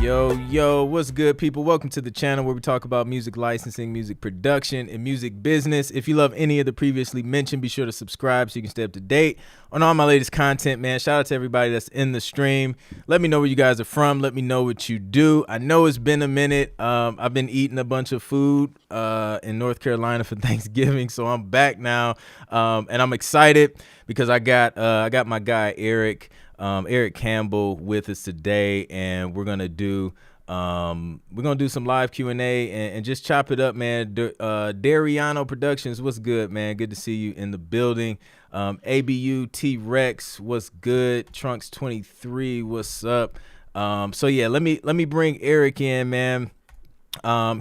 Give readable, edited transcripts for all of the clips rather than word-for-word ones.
Yo, what's good, people? Welcome to the channel where we talk about music licensing, music production, and music business. If you love any of the previously mentioned, be sure to subscribe so you can stay up to date on all my latest content, man. Shout out to everybody that's in the stream. Let me know where you guys are from. Let me know what you do. I know it's been a minute. I've been eating a bunch of food in North Carolina for Thanksgiving, so I'm back now, and I'm excited because I got my guy Eric Campbell with us today, and we're gonna do some live Q&A and just chop it up, man. Dariano Productions, what's good, man? Good to see you in the building. ABU T-Rex, what's good? Trunks 23, what's up? So yeah, let me bring Eric in, man.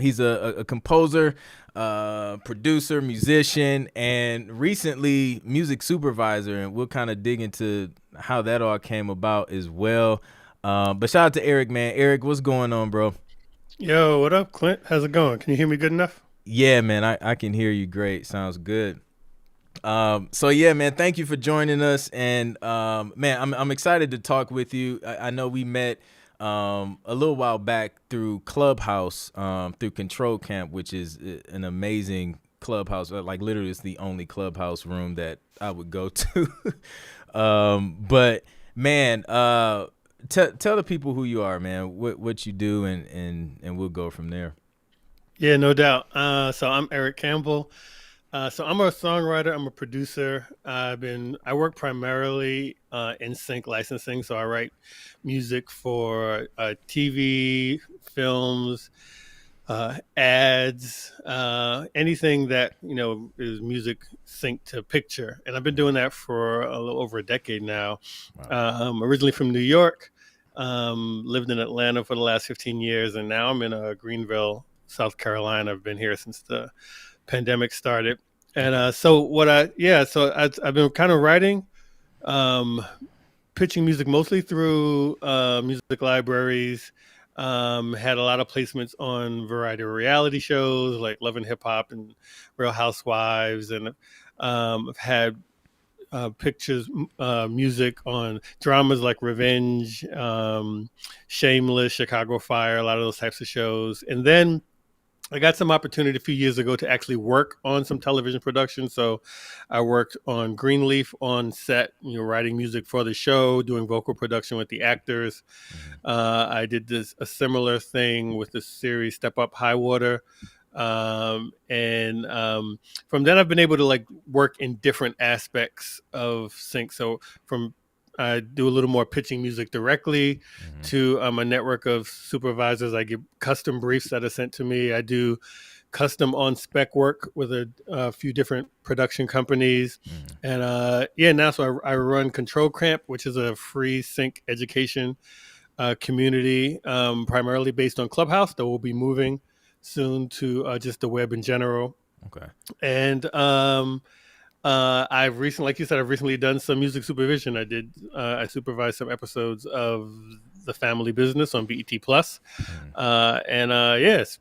He's a composer, producer, musician, and recently music supervisor, and we'll kind of dig into how that all came about as well. But shout out to Eric, man. Eric, what's going on, bro? Yo, what up, Clint? How's it going? Can you hear me good enough? Yeah, man, I can hear you great. Sounds good. So yeah, man, thank you for joining us. And man, I'm excited to talk with you. I know we met a little while back through Clubhouse, through Control Camp, which is an amazing clubhouse. Like literally it's the only clubhouse room that I would go to. But man, tell the people who you are, man, what you do, and we'll go from there. Yeah, no doubt. So I'm Eric Campbell. So I'm a songwriter. I'm a producer. I work primarily in sync licensing. So I write music for TV, films, ads, anything that is music synced to picture. And I've been doing that for a little over a decade now. Wow. I'm originally from New York. Lived in Atlanta for the last 15 years, and now I'm in Greenville, South Carolina. I've been here since the pandemic started. And I've been kind of writing, pitching music mostly through music libraries. Had a lot of placements on variety of reality shows like Love and Hip Hop and Real Housewives, and I've had pictures, music on dramas like Revenge, Shameless, Chicago Fire, a lot of those types of shows. And then I got some opportunity a few years ago to actually work on some television production. So I worked on Greenleaf on set, writing music for the show, doing vocal production with the actors. I did a similar thing with the series Step Up High Water. From then I've been able to work in different aspects of sync. So from I do a little more pitching music directly to a network of supervisors. I get custom briefs that are sent to me. I do custom on spec work with a few different production companies. And now so I run Control Camp, which is a free sync education community, primarily based on Clubhouse, that will be moving soon to just the web in general. Okay. And I've recently done some music supervision. I supervised some episodes of The Family Business on BET Plus. It's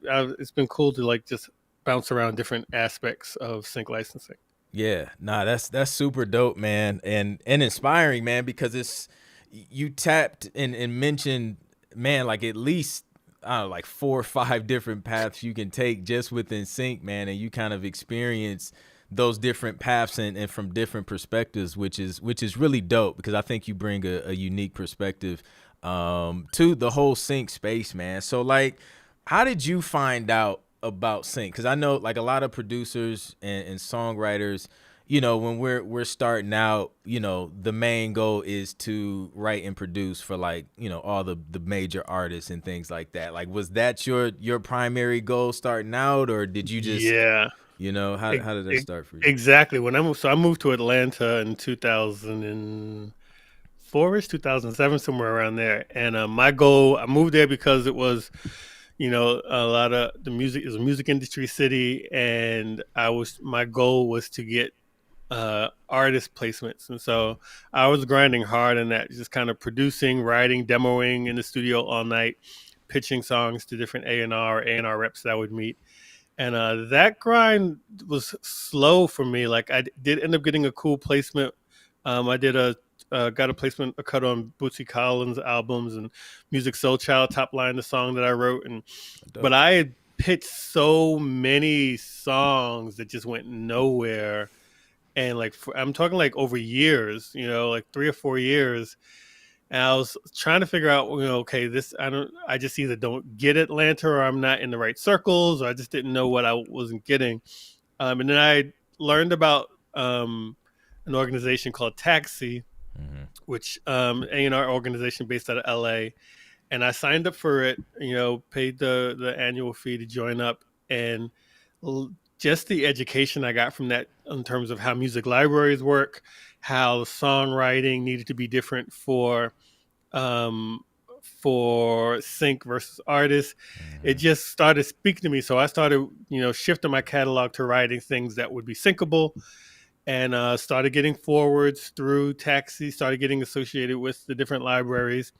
been cool to just bounce around different aspects of sync licensing. Yeah, nah, that's super dope, man, and inspiring, man, because you tapped and mentioned, man, like at least I don't know, like 4 or 5 different paths you can take just within sync, man, and you kind of experience those different paths and from different perspectives, which is really dope, because I think you bring a unique perspective to the whole sync space, man. So how did you find out about sync? Because I know a lot of producers and songwriters, when we're starting out, the main goal is to write and produce for all the major artists and things like that. Was that your primary goal starting out, or did you just how did that start for you? Exactly. I moved to Atlanta in 2004ish, 2007, somewhere around there. And I moved there because it was, a lot of the music is a music industry city, and my goal was to get artist placements. And so I was grinding hard on that, just kind of producing, writing, demoing in the studio all night, pitching songs to different A&R reps that I would meet. And that grind was slow for me. I did end up getting a cool placement. I did a got a cut on Bootsy Collins albums and Music Soul Child top line, the song that I wrote. But I had pitched so many songs that just went nowhere. And like, I'm talking like over years, like 3 or 4 years. And I was trying to figure out, okay, I just either don't get Atlanta or I'm not in the right circles, or I just didn't know what I wasn't getting. And then I learned about an organization called Taxi, which A&R organization based out of LA. And I signed up for it, paid the annual fee to join up. And just the education I got from that in terms of how music libraries work, how songwriting needed to be different for sync versus artists, it just started speaking to me. So I started, shifting my catalog to writing things that would be syncable, and started getting forwards through Taxi, started getting associated with the different libraries.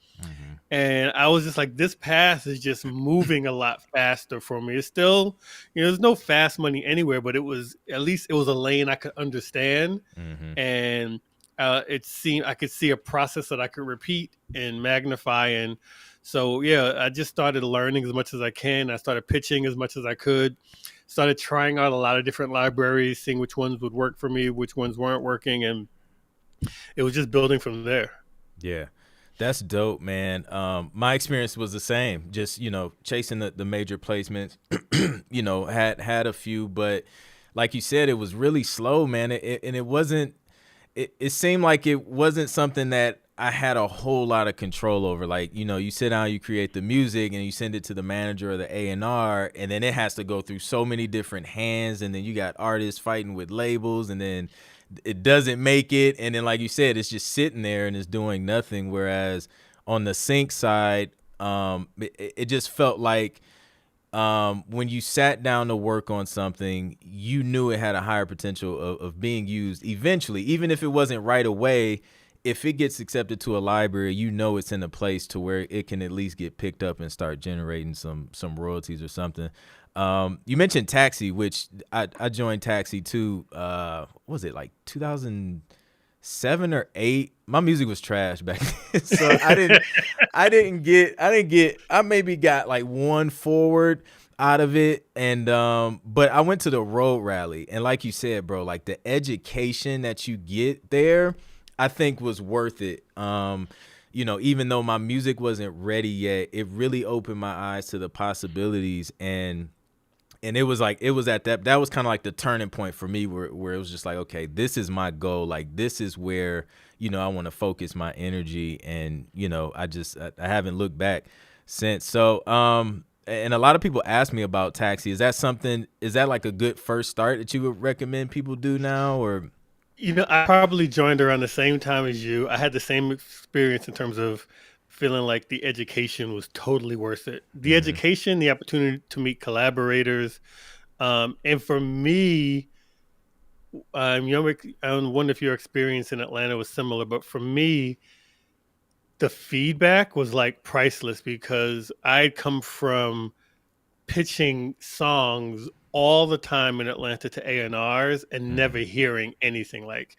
And I was just like, this path is just moving a lot faster for me. It's still, there's no fast money anywhere, but at least it was a lane I could understand. And it seemed I could see a process that I could repeat and magnify. And so, yeah, I just started learning as much as I can. I started pitching as much as I could, started trying out a lot of different libraries, seeing which ones would work for me, which ones weren't working. And it was just building from there. Yeah. That's dope, man. My experience was the same. Just, chasing the major placements, had a few, but like you said, it was really slow, man. It wasn't, it seemed like it wasn't something that I had a whole lot of control over. Like, you sit down, you create the music and you send it to the manager or the A&R, and then it has to go through so many different hands. And then you got artists fighting with labels, and then it doesn't make it, and then like you said, it's just sitting there and it's doing nothing. Whereas on the sync side, it just felt like when you sat down to work on something, you knew it had a higher potential of being used eventually, even if it wasn't right away. If it gets accepted to a library, it's in a place to where it can at least get picked up and start generating some royalties or something. You mentioned Taxi, which I joined Taxi too. Was it like 2007 or 8? My music was trash back then, so I maybe got like one forward out of it, and but I went to the road rally, and like you said, bro, like the education that you get there, I think was worth it. Even though my music wasn't ready yet, it really opened my eyes to the possibilities. And it was at that was kind of like the turning point for me where it was just like, okay, this is my goal. Like, this is where, I want to focus my energy. And, I haven't looked back since. So, and a lot of people ask me about Taxi. Is that like a good first start that you would recommend people do now, or? I probably joined around the same time as you. I had the same experience in terms of feeling like the education was totally worth it. The education, the opportunity to meet collaborators. And for me, I wonder if your experience in Atlanta was similar, but for me, the feedback was like priceless, because I'd come from pitching songs all the time in Atlanta to A&Rs and never hearing anything. Like,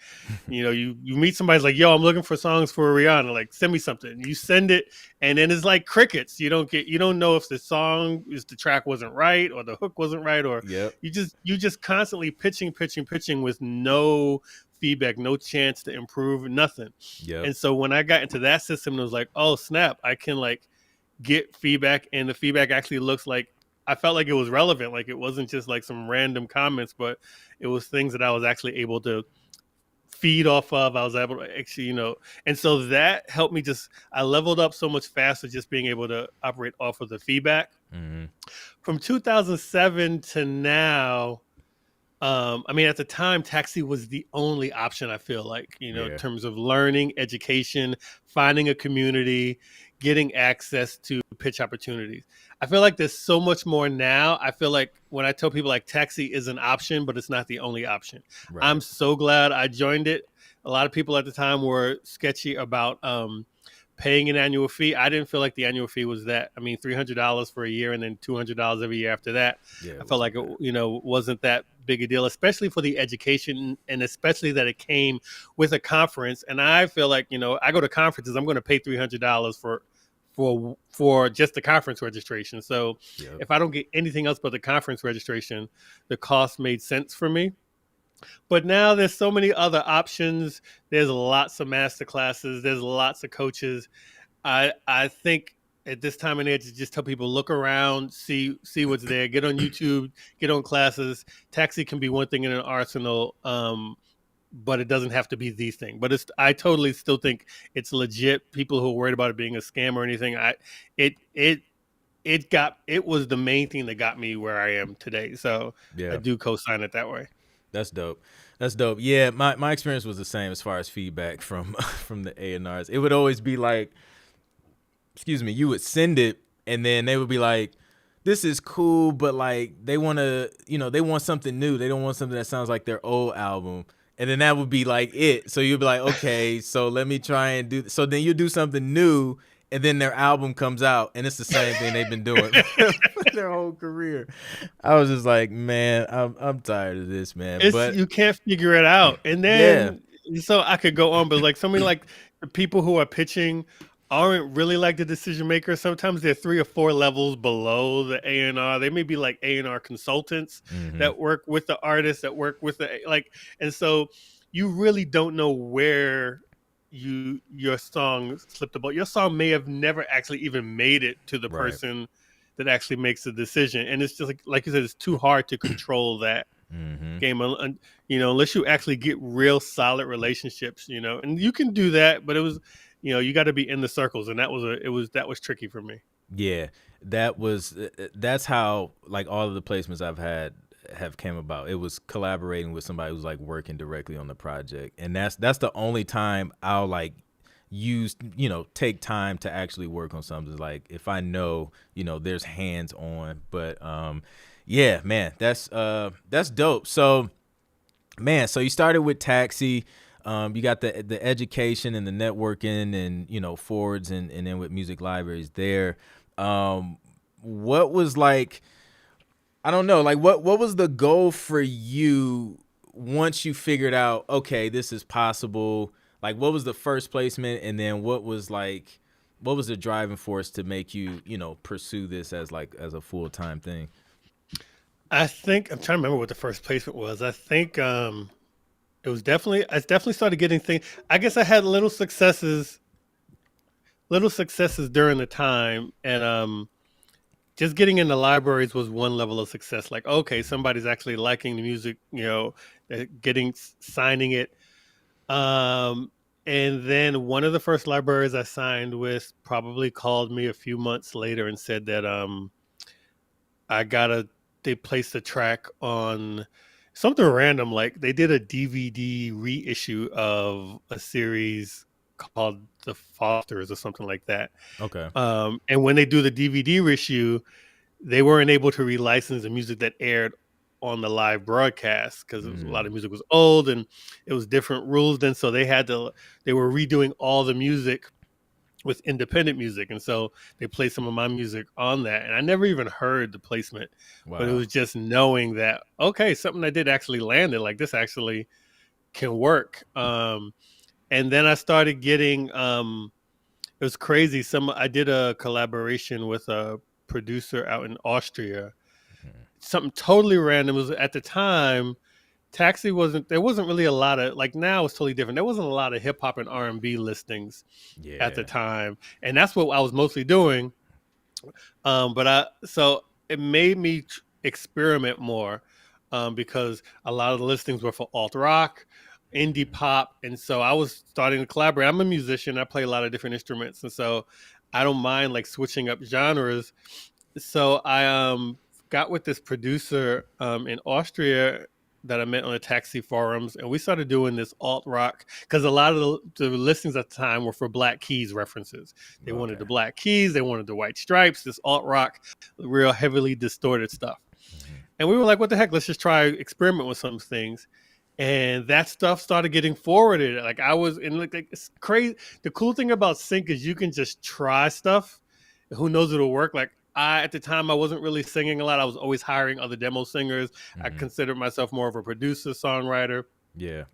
you meet somebody's like, yo, I'm looking for songs for Rihanna. Like, send me something. You send it, and then it's like crickets. You don't know if the track wasn't right, or the hook wasn't right, or you just constantly pitching with no feedback, no chance to improve, nothing. And so when I got into that system, it was like, oh snap, I can like get feedback, and the feedback actually looks like, I felt like it was relevant. Like, it wasn't just like some random comments, but it was things that I was actually able to feed off of. I was able to actually, and so that helped me I leveled up so much faster just being able to operate off of the feedback. From 2007 to now, at the time, Taxi was the only option, I feel like, in terms of learning, education, finding a community, getting access to pitch opportunities. I feel like there's so much more now. I feel like when I tell people like Taxi is an option, but it's not the only option. Right. I'm so glad I joined it. A lot of people at the time were sketchy about paying an annual fee. I didn't feel like the annual fee was that. $300 for a year and then $200 every year after that. I felt like it, wasn't that big a deal, especially for the education, and especially that it came with a conference. And I feel like, I go to conferences, I'm going to pay $300 for just the conference registration. So Yep. if I don't get anything else but the conference registration, the cost made sense for me. But now there's so many other options. There's lots of master classes. There's lots of coaches. I think at this time and age, just tell people, look around, see what's there. Get on YouTube, get on classes. Taxi can be one thing in an arsenal, but it doesn't have to be the thing. But I totally still think it's legit. People who are worried about it being a scam or anything, it was the main thing that got me where I am today. So Yeah. I do co-sign it that way. That's dope. That's dope. Yeah, my experience was the same as far as feedback from the A&Rs. It would always be like, excuse me, you would send it and then they would be like, this is cool, but like they want to, they want something new. They don't want something that sounds like their old album. And then that would be like it. So you'd be like, okay, so let me try and do. So then you do something new, and then their album comes out, and it's the same thing they've been doing their whole career. I was just like, man, I'm tired of this, man. But you can't figure it out. And then, so I could go on, but like somebody like the people who are pitching aren't really like the decision maker. Sometimes they're 3 or 4 levels below the A&R. They may be like A&R consultants that work with the artists, that work with and so you really don't know where your song slipped the ball. Your song may have never actually even made it to the person that actually makes the decision. And it's just like you said, it's too hard to control that game, unless you actually get real solid relationships, and you can do that, but it was, you got to be in the circles, and that was tricky for me. Yeah, that's how like all of the placements I've had have came about. It was collaborating with somebody who's like working directly on the project, and that's the only time I'll like use take time to actually work on something. Like if I know there's hands on. But yeah, man, that's dope. So man, so you started with Taxi. You got the education and the networking and forwards and then with music libraries there. What was like, I don't know, like what was the goal for you once you figured out, okay, this is possible? Like what was the first placement, and then what was the driving force to make you pursue this as a full-time thing? I think I'm trying to remember what the first placement was. I think I definitely started getting things. I guess I had little successes during the time, and just getting into libraries was one level of success. Like, okay, somebody's actually liking the music, signing it. And then one of the first libraries I signed with probably called me a few months later and said that they placed a track on something random. Like they did a DVD reissue of a series called The Fosters or something like that. Okay. And when they do the DVD reissue, they weren't able to relicense the music that aired on the live broadcast because a lot of music was old and it was different rules then. So they were redoing all the music with independent music. And so they played some of my music on that. And I never even heard the placement, but it was just knowing that, okay, something I did actually landed, like this actually can work. And then I started getting, it was crazy. I did a collaboration with a producer out in Austria, something totally random. It was at the time, Taxi there wasn't really a lot of, like now it's totally different. There wasn't a lot of hip hop and R&B listings at the time. And that's what I was mostly doing. So it made me experiment more because a lot of the listings were for alt rock, indie pop. And so I was starting to collaborate. I'm a musician. I play a lot of different instruments. And so I don't mind like switching up genres. So I got with this producer in Austria that I met on the Taxi forums, and we started doing this alt rock because a lot of the listings at the time were for Black Keys references. They wanted the Black Keys, they wanted the White Stripes, this alt rock, real heavily distorted stuff. And we were like, what the heck, let's just try experiment with some things. And that stuff started getting forwarded. Like I was in like it's crazy. The cool thing about Sync is you can just try stuff. Who knows it'll work? Like at the time I wasn't really singing a lot. I was always hiring other demo singers. I Mm-hmm. considered myself more of a producer, songwriter. Yeah.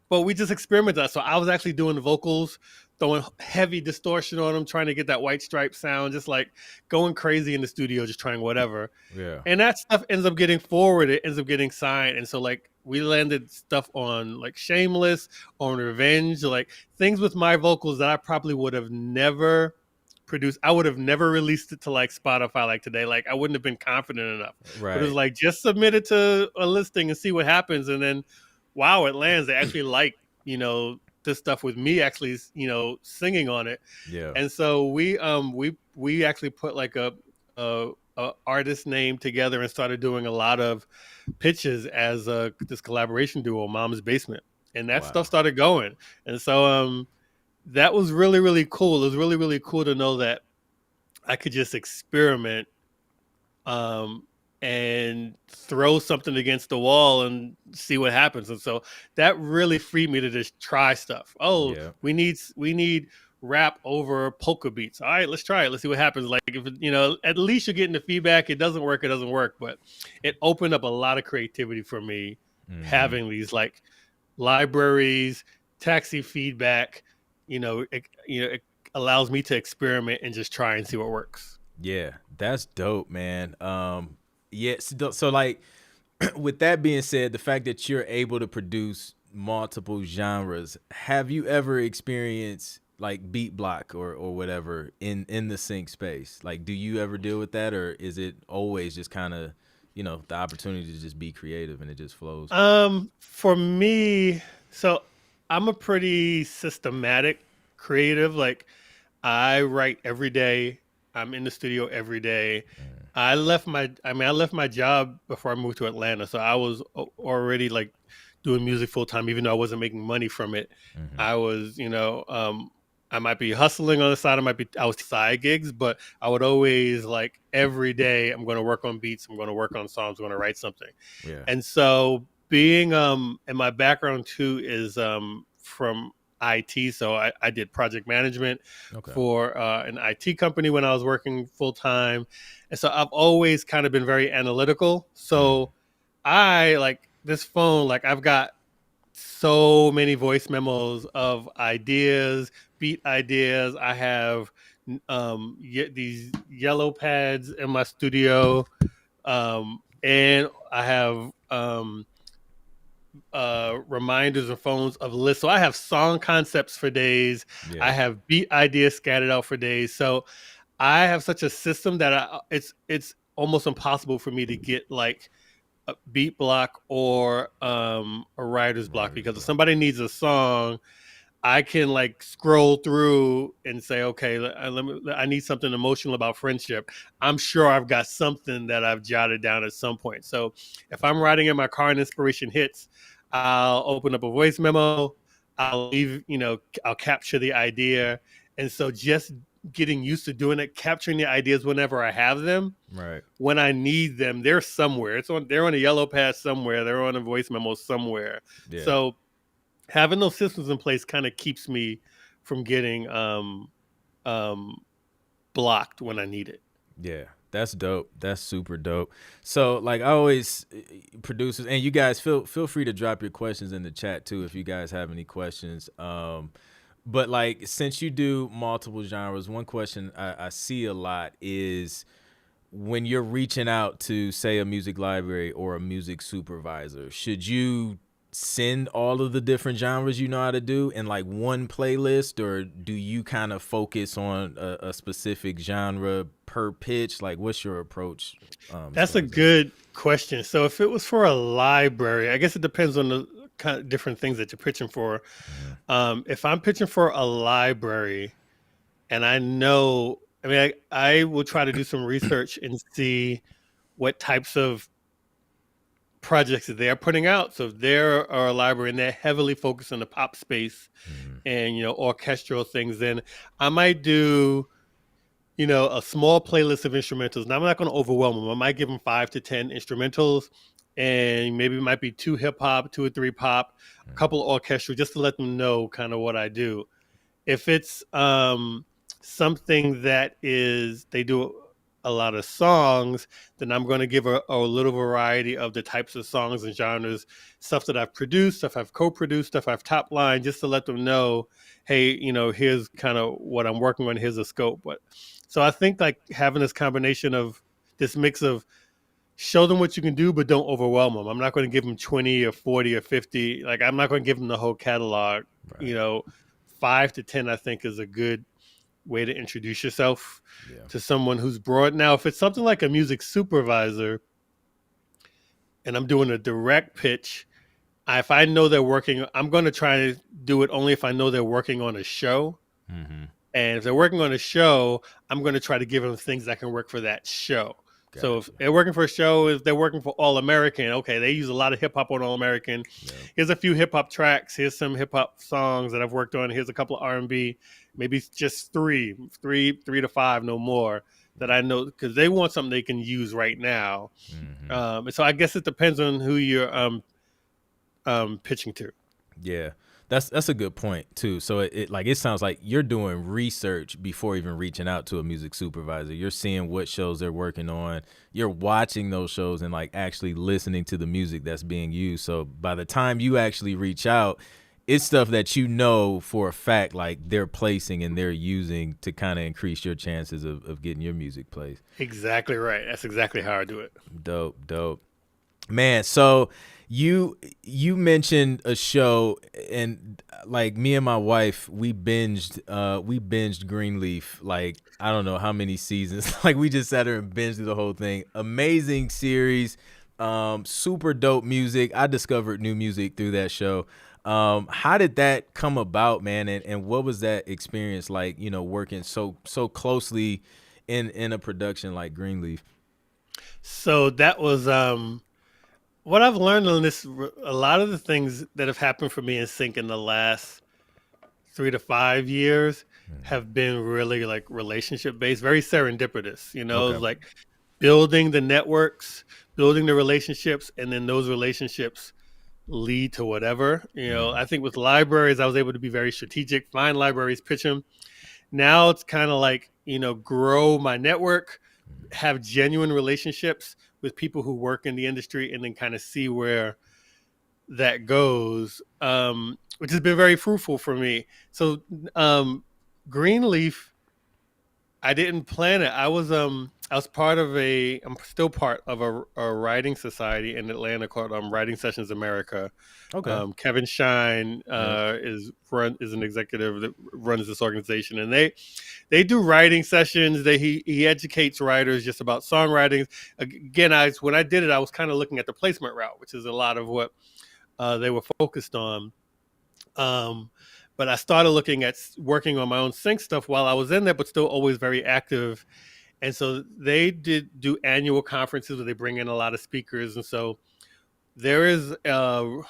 But we just experimented. So I was actually doing the vocals, throwing heavy distortion on them, trying to get that White Stripe sound, just like going crazy in the studio, just trying whatever. Yeah. And that stuff ends up getting forward. It ends up getting signed. And so like we landed stuff on like Shameless, on Revenge, like things with my vocals that I probably would have never produced. I would have never released it to like Spotify like today. Like I wouldn't have been confident enough. But it was Right. like just submit it to a listing and see what happens. And then wow, it lands. They actually like, this stuff with me actually, singing on it. Yeah. And so we actually put like a artist name together and started doing a lot of pitches as this collaboration duo, Mom's Basement, and that stuff Wow. started going. And so that was really really cool. It was really really cool to know that I could just experiment um, and throw something against the wall and see what happens. And so that really freed me to just try stuff. Oh, Yeah. we need rap over polka beats. All right, let's try it. Let's see what happens. Like if at least you're getting the feedback. It doesn't work. It doesn't work. But it opened up a lot of creativity for me, Mm-hmm. having these like libraries, taxi feedback. It allows me to experiment and just try and see what works. Yeah, that's dope, man. Yeah, so like with that being said, the fact that you're able to produce multiple genres, have you ever experienced like beat block or whatever in the sync space? Like, do you ever deal with that, or is it always just kind of, the opportunity to just be creative and it just flows? For me, so I'm a pretty systematic creative. Like I write every day. I'm in the studio every day. I left my job before I moved to Atlanta. So I was already like doing music full time, even though I wasn't making money from it. Mm-hmm. I was, I might be hustling on the side. I was side gigs, but I would always like every day I'm going to work on beats. I'm going to work on songs. I'm going to write something. Yeah. And so being and my background too is from IT. So I did project management Okay. for an IT company when I was working full time. And so I've always kind of been very analytical. Mm. So I like this phone, like I've got so many voice memos of ideas, beat ideas. I have these yellow pads in my studio, and I have reminders and phones of lists. So I have song concepts for days. I Yeah. have beat ideas scattered out for days. So I have such a system that it's almost impossible for me to get like a beat block or a writer's block, Writer's because if block. somebody needs a song, I can like scroll through and say, okay, I need something emotional about friendship. I'm sure I've got something that I've jotted down at some point. So if I'm riding in my car and inspiration hits, I'll open up a voice memo. I'll capture the idea. And so just getting used to doing it, capturing the ideas whenever I have them. Right. When I need them, they're somewhere. They're on a yellow pad somewhere. They're on a voice memo somewhere. Yeah. So having those systems in place kind of keeps me from getting um, blocked when I need it. Yeah, that's dope. That's super dope. So, like I always, producers and you guys feel free to drop your questions in the chat too if you guys have any questions. But like since you do multiple genres, one question I see a lot is when you're reaching out to say a music library or a music supervisor, should you send all of the different genres you know how to do in like one playlist, or do you kind of focus on a specific genre per pitch? Like what's your approach as That's far a as that? good question. So if it was for a library, I guess it depends on the kind of different things that you're pitching for. Mhm. If I'm pitching for a library and I know, I mean, I will try to do some research and see what types of projects that they're putting out. So if they're a library and they're heavily focused on the pop space Mhm. and orchestral things, then I might do a small playlist of instrumentals. Now I'm not going to overwhelm them. I might give them 5 to 10 instrumentals, and maybe it might be 2 hip hop, 2 or 3 pop, a Mhm. couple orchestral, just to let them know kind of what I do. If it's something that is they do a lot of songs, then I'm going to give a little variety of the types of songs and genres, stuff that I've produced, stuff I've co-produced, stuff I've top line, just to let them know, hey, here's kind of what I'm working on. Here's a scope. But so I think like having this combination of this mix of show them what you can do, but don't overwhelm them. I'm not going to give them 20 or 40 or 50. Like I'm not going to give them the whole catalog. Right. 5 to 10, I think, is a good way to introduce yourself Yeah. to someone who's broad. Now, if it's something like a music supervisor and I'm doing a direct pitch, if I know they're working, I'm going to try to do it only if I know they're working on a show. Mm-hmm. And if they're working on a show, I'm going to try to give them things that can work for that show. So if they're working for a show, if they're working for All American, okay, they use a lot of hip hop on All American. Yeah. Here's a few hip hop tracks. Here's some hip hop songs that I've worked on. Here's a couple of R&B, maybe just three to five, no more, that I know, because they want something they can use right now. Mm-hmm. So I guess it depends on who you're pitching to. Yeah. That's a good point too. So it sounds like you're doing research before even reaching out to a music supervisor. You're seeing what shows they're working on. You're watching those shows and like actually listening to the music that's being used. So by the time you actually reach out, it's stuff that you know for a fact like they're placing and they're using to kind of increase your chances of getting your music played. Exactly right. That's exactly how I do it. Dope. Man, so you mentioned a show, and like me and my wife, we binged Greenleaf, like I don't know how many seasons. Like we just sat there and binged through the whole thing. Amazing series, super dope music. I discovered new music through that show. How did that come about, man? And what was that experience like, working so closely in a production like Greenleaf? So that was what I've learned on this. A lot of the things that have happened for me in Sync in the last 3 to 5 years have been really like relationship based, very serendipitous. Okay. Like building the networks, building the relationships, and then those relationships lead to whatever. I think with libraries, I was able to be very strategic, find libraries, pitch them. Now it's kind of like, grow my network, have genuine relationships with people who work in the industry, and then kind of see where that goes, which has been very fruitful for me. So Greenleaf, I didn't plan it. I was part of I'm still part of a writing society in Atlanta called Writing Sessions America. Okay. Kevin Shine is an executive that runs this organization, and they do writing sessions. He educates writers just about songwriting. Again, when I did it, I was kind of looking at the placement route, which is a lot of what they were focused on. But I started looking at working on my own sync stuff while I was in there, but still always very active. And so they do annual conferences where they bring in a lot of speakers. And so there is a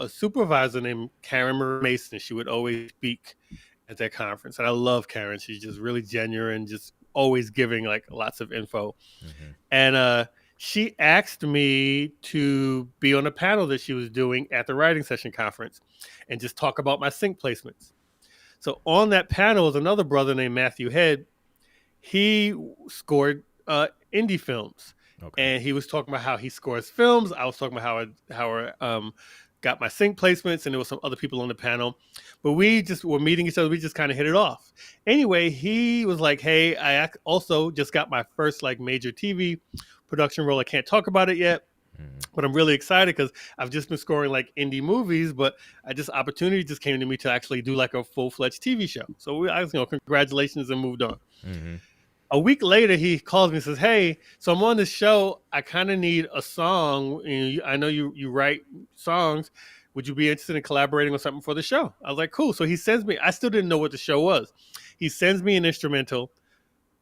supervisor named Karen Marie Mason. She would always speak at that conference. And I love Karen. She's just really genuine, just always giving like lots of info. Mm-hmm. And she asked me to be on a panel that she was doing at the writing session conference and just talk about my sync placements. So on that panel was another brother named Matthew Head. He scored indie films. Okay. And he was talking about how he scores films. I was talking about how I got my sync placements, and there were some other people on the panel. But we just were meeting each other. We just kind of hit it off. Anyway, he was like, hey, I also just got my first like major TV production role. I can't talk about it yet, but I'm really excited because I've just been scoring like indie movies, but opportunity just came to me to actually do like a full-fledged TV show. So congratulations, and moved on. Mm-hmm. A week later, he calls me and says, hey, so I'm on this show. I kind of need a song. I know you write songs. Would you be interested in collaborating on something for the show? I was like, cool. So he sends me, I still didn't know what the show was. He sends me an instrumental.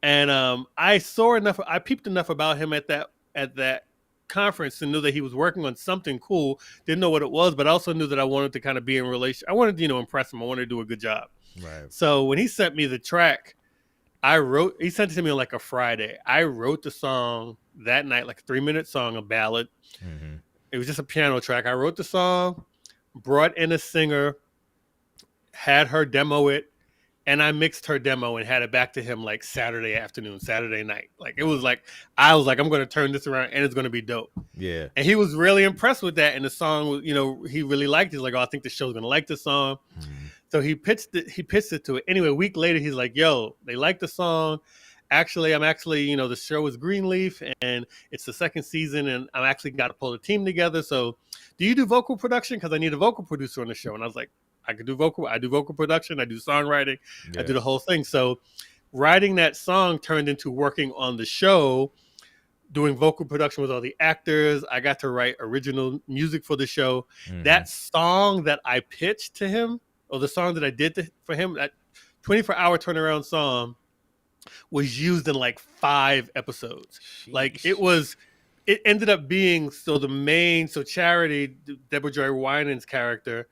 And I peeped enough about him at that conference and knew that he was working on something cool. Didn't know what it was, but I also knew that I wanted to kind of be in relation. I wanted to, impress him. I wanted to do a good job. Right. So when he sent me the track, he sent it to me on like a Friday. I wrote the song that night, like a 3-minute song, a ballad. Mm-hmm. It was just a piano track. I wrote the song, brought in a singer, had her demo it, and I mixed her demo and had it back to him like Saturday afternoon, Saturday night. Like it was like I was like, I'm going to turn this around and it's going to be dope. Yeah. And he was really impressed with that. And the song was, he really liked it. He's like, oh, I think the show's going to like this song. So he pitched it to it. Anyway, a week later, he's like, yo, they like the song. Actually, the show is Greenleaf and it's the second season and I'm actually got to pull a team together. So do you do vocal production? Because I need a vocal producer on the show. And I was like, I do vocal production. I do songwriting. I do the whole thing. So writing that song turned into working on the show, doing vocal production with all the actors. I got to write original music for the show. That song that I pitched to him, or the song that I did for him, that 24-hour turnaround song was used in like 5 episodes. Sheesh. Like it ended up being, Charity, Deborah Joy Winans' character,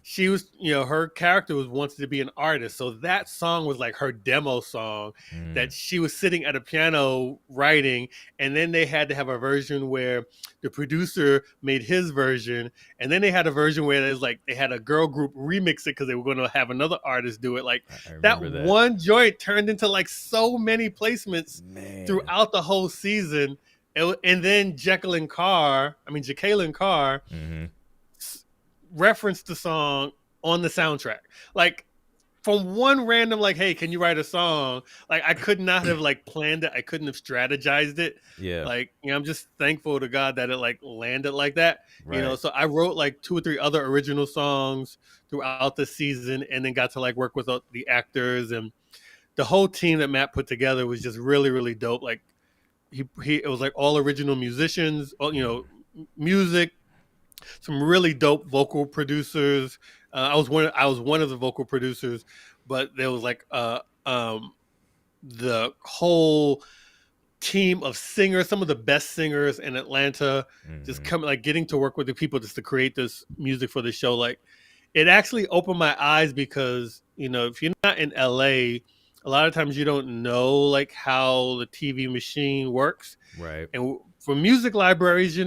she was, her character was wanted to be an artist. So that song was like her demo song that she was sitting at a piano writing. And then they had to have a version where the producer made his version. And then they had a version where it was like they had a girl group remix it because they were going to have another artist do it. Like that one joint turned into like so many placements throughout the whole season. And then Jacqueline Carr referenced the song on the soundtrack. Like from one random, like, hey, can you write a song? Like I could not have like planned it. I couldn't have strategized it. Yeah. Like, I'm just thankful to God that it like landed like that. Right. So I wrote like 2 or 3 other original songs throughout the season and then got to like work with the actors, and the whole team that Matt put together was just really, really dope. Like it was like all original musicians, music, some really dope vocal producers. I was one of the vocal producers, but there was like the whole team of singers, some of the best singers in Atlanta, just getting to work with the people just to create this music for the show. Like it actually opened my eyes because, if you're not in LA, a lot of times you don't know like how the TV machine works. Right. And for music libraries,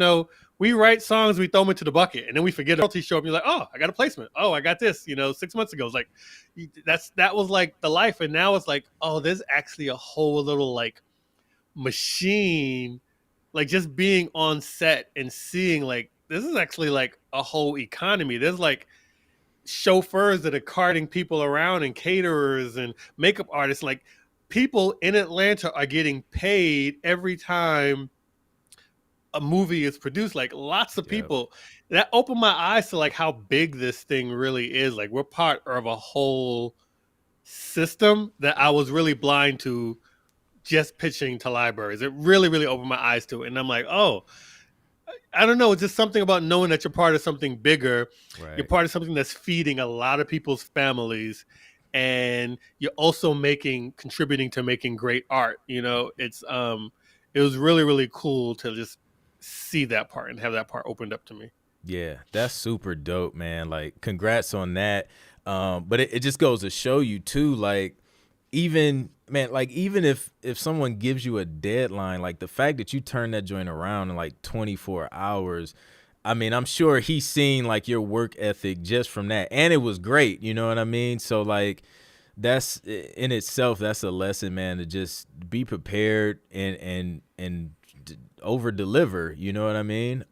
we write songs, we throw them into the bucket, and then we forget royalties show up. And you're like, oh, I got a placement. Oh, I got this. 6 months ago. It's like that was like the life, and now it's like, oh, there's actually a whole little like machine, like just being on set and seeing like this is actually like a whole economy. There's like chauffeurs that are carting people around and caterers and makeup artists. Like people in Atlanta are getting paid every time a movie is produced. Like lots of people. That opened my eyes to like how big this thing really is. Like we're part of a whole system that I was really blind to just pitching to libraries. It really, really opened my eyes to it. And I'm like, oh, I don't know. It's just something about knowing that you're part of something bigger. Right. You're part of something that's feeding a lot of people's families, and you're also contributing to making great art. It was really, really cool to just see that part and have that part opened up to me. Yeah, that's super dope, man. Like, congrats on that. But it just goes to show you too, like, even if someone gives you a deadline, like the fact that you turn that joint around in like 24 hours, I mean, I'm sure he's seen like your work ethic just from that, and it was great. You know what I mean? So like, that's in itself, that's a lesson, man, to just be prepared and over deliver. You know what I mean?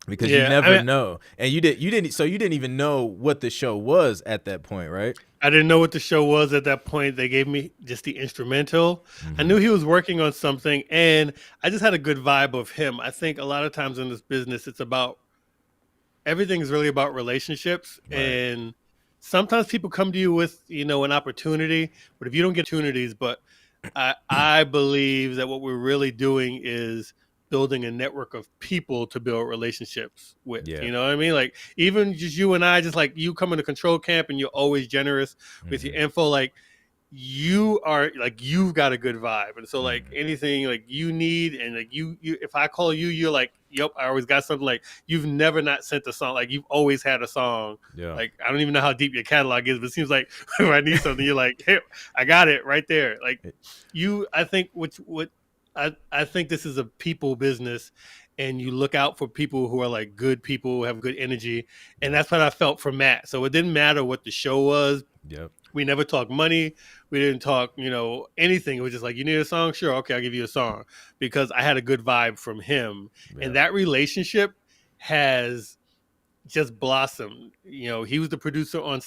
Because you never know, and you didn't even know what the show was at that point, right? I didn't know what the show was at that point. They gave me just the instrumental. I knew he was working on something, and I just had a good vibe of him. I think a lot of times in this business, everything is really about relationships. Right. And sometimes people come to you with, an opportunity, but if you don't get opportunities, I believe that what we're really doing is building a network of people to build relationships with. You know what I mean? Like even just you and I, just like you come into control camp and you're always generous with your info. Like you are like, you've got a good vibe. And so like anything like you need, and like you, if I call you, you're like, yep, I always got something. Like you've never not sent a song. Like you've always had a song. Yeah. Like, I don't even know how deep your catalog is, but it seems like if I need something, you're like, hey, I got it right there. Like I think I think this is a people business, and you look out for people who are like good people who have good energy. And that's what I felt from Matt. So it didn't matter what the show was. Yep. We never talked money. We didn't talk, anything. It was just like, you need a song? Sure. Okay, I'll give you a song, because I had a good vibe from him. Yeah. And that relationship has just blossomed. He was the producer on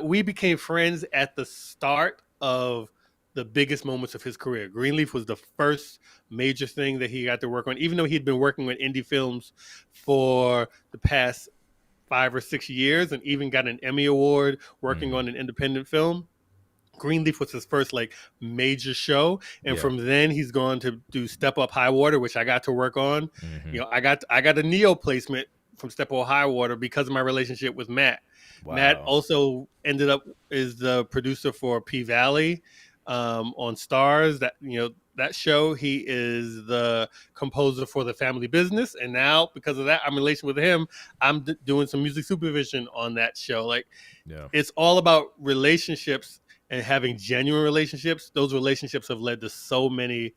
we became friends at the start of the biggest moments of his career. Greenleaf was the first major thing that he got to work on, even though he'd been working with indie films for the past 5 or 6 years and even got an Emmy Award working on an independent film. Greenleaf was his first major show, and from then he's gone to do Step Up High Water, which I got to work on. I got a Neo placement from Step Up High Water because of my relationship with Matt. Wow. Matt also is the producer for P Valley on Stars. That show. He is the composer for The Family Business, and now because of that, I'm in relation with him. I'm doing some music supervision on that show. It's all about relationships and having genuine relationships. Those relationships have led to so many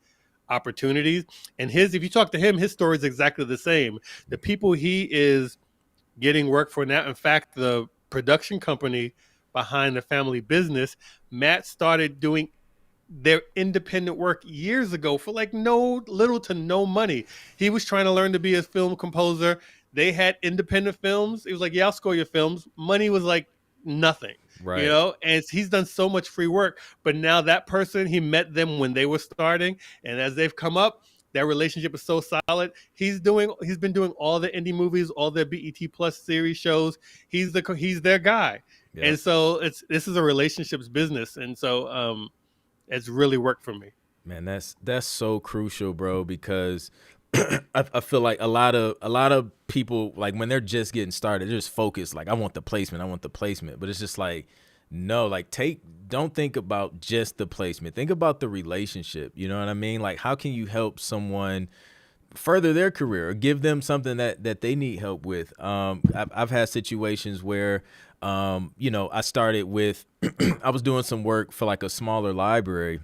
opportunities. And if you talk to him, his story is exactly the same. The people he is getting work for now, in fact, the production company behind The Family Business, Matt started doing their independent work years ago for little to no money. He was trying to learn to be a film composer. They had independent films. It was like, yeah, I'll score your films. Money was nothing. Right. And he's done so much free work, but now that person, he met them when they were starting, and as they've come up, their relationship is so solid. He's been doing all the indie movies, all their BET Plus series shows. He's their guy. Yeah. And so this is a relationships business, and so it's really worked for me. Man, that's so crucial, bro, because I feel like a lot of people, when they're just getting started, they're just focused. I want the placement. But it's just no, don't think about just the placement. Think about the relationship. You know what I mean? How can you help someone further their career or give them something that they need help with? I've had situations where, I started with, I was doing some work for a smaller library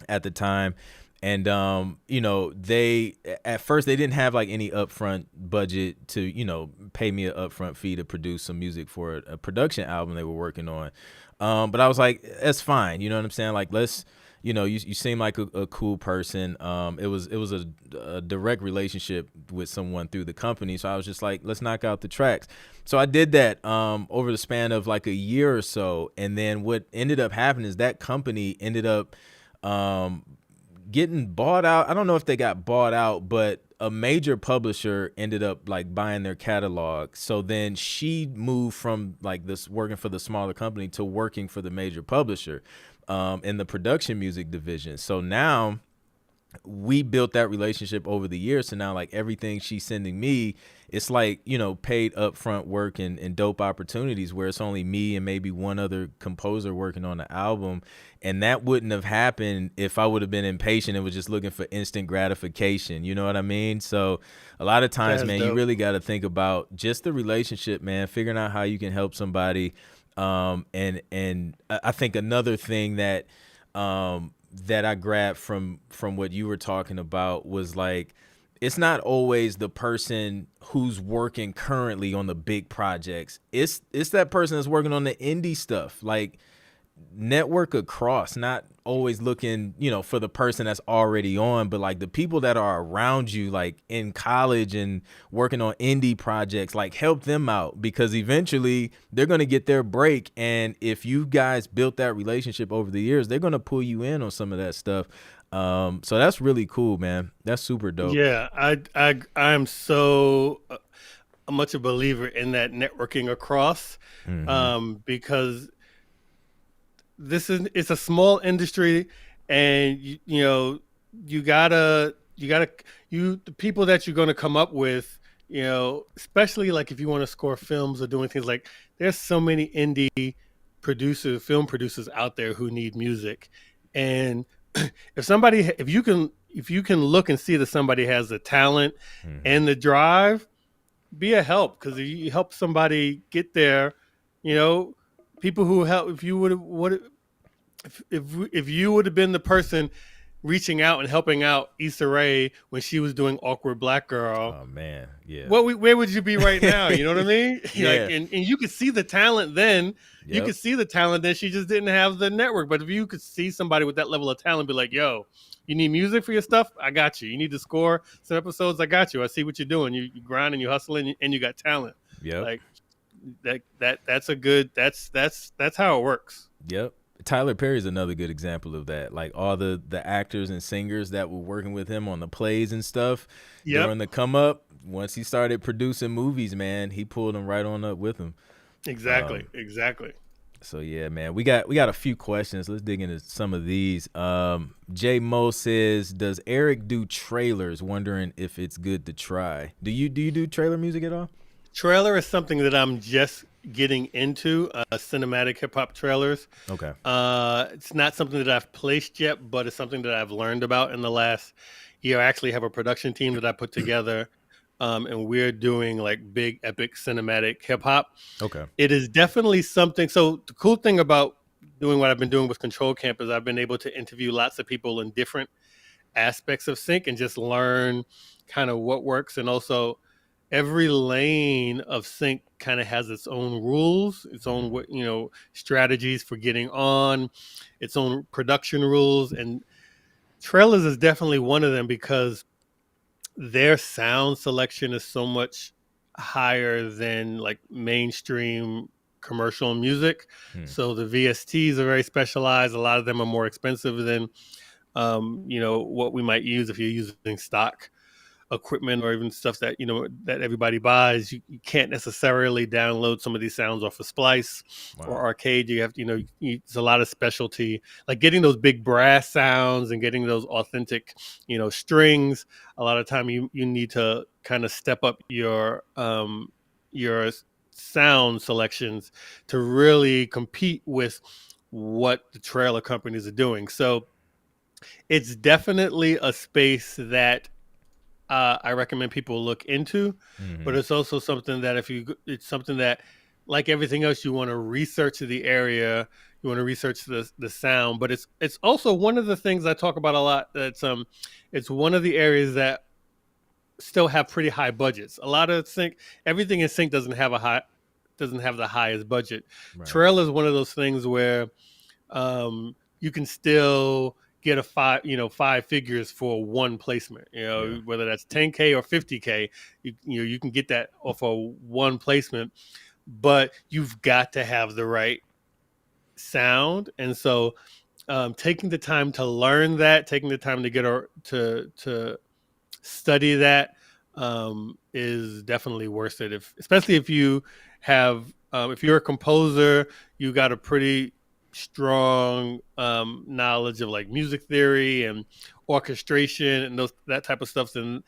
at the time. And, they at first they didn't have any upfront budget to, pay me an upfront fee to produce some music for a production album they were working on. But I was like, that's fine. You know what I'm saying? Let's, you seem like a cool person. It was a direct relationship with someone through the company. So I was just like, let's knock out the tracks. So I did that over the span of a year or so. And then what ended up happening is that company ended up getting bought out. I don't know if they got bought out, but a major publisher ended up buying their catalog. So then she moved from this working for the smaller company to working for the major publisher in the production music division. So now we built that relationship over the years. So now everything she's sending me, it's paid upfront work and dope opportunities where it's only me and maybe one other composer working on the album. And that wouldn't have happened if I would have been impatient and was just looking for instant gratification. You know what I mean? So a lot of times, that's man, dope. You really got to think about just the relationship, man, figuring out how you can help somebody. And I think another thing that I grabbed from what you were talking about was it's not always the person who's working currently on the big projects. It's that person that's working on the indie stuff. Network across, not always looking, for the person that's already on, but the people that are around you, in college and working on indie projects, help them out, because eventually they're going to get their break. And if you guys built that relationship over the years, they're going to pull you in on some of that stuff. So that's really cool, man. That's super dope. Yeah, I'm so much a believer in that networking across, because it's a small industry, and the people that you're going to come up with, especially if you want to score films or doing things, there's so many indie film producers out there who need music. And if you can look and see that somebody has the talent and the drive, be a help, because you help somebody get there. People who help, if you would have been the person reaching out and helping out Issa Rae when she was doing Awkward Black Girl. Oh man, yeah. Where would you be right now? You know what I mean? Yeah. And you could see the talent then. You Yep. could see the talent then. She just didn't have the network. But if you could see somebody with that level of talent, be like, yo, you need music for your stuff? I got you. You need to score some episodes? I got you. I see what you're doing. You grind and you hustling and you got talent. Yep. Like that's a good that's how it works. Yep. Tyler Perry's another good example of that. Like all the actors and singers that were working with him on the plays and stuff during the come up, once he started producing movies, man, he pulled them right on up with him. Exactly. So yeah, man, we got a few questions. Let's dig into some of these. J Mo says, "Does Eric do trailers? Wondering if it's good to try. Do you do trailer music at all?" Trailer is something that I'm just getting into, cinematic hip hop trailers. Okay. It's not something that I've placed yet, but it's something that I've learned about in the last year. I actually have a production team that I put together, and we're doing like big, epic cinematic hip hop. Okay. It is definitely something. So the cool thing about doing what I've been doing with Control Camp is I've been able to interview lots of people in different aspects of sync and just learn kind of what works. And also every lane of sync kind of has its own rules, its own, strategies for getting on, its own production rules. And trailers is definitely one of them because their sound selection is so much higher than like mainstream commercial music. So the VSTs are very specialized. A lot of them are more expensive than, what we might use if you're using stock equipment or even stuff that that everybody buys. You can't necessarily download some of these sounds off of Splice or Arcade. You have it's a lot of specialty, like getting those big brass sounds and getting those authentic strings. A lot of time you need to kind of step up your sound selections to really compete with what the trailer companies are doing. So it's definitely a space that I recommend people look into, but it's also something that it's something that, like everything else, you want to research the area, you want to research the sound, but it's also one of the things I talk about a lot. That's it's one of the areas that still have pretty high budgets. A lot of everything in sync doesn't have the highest budget. Right. Trail is one of those things where you can still get five figures for one placement, whether that's 10K or 50K, you can get that off of one placement, but you've got to have the right sound. And so taking the time to learn that, taking the time to to study that is definitely worth it. Especially if you have, if you're a composer, you got a pretty strong knowledge of like music theory and orchestration and that type of stuff. And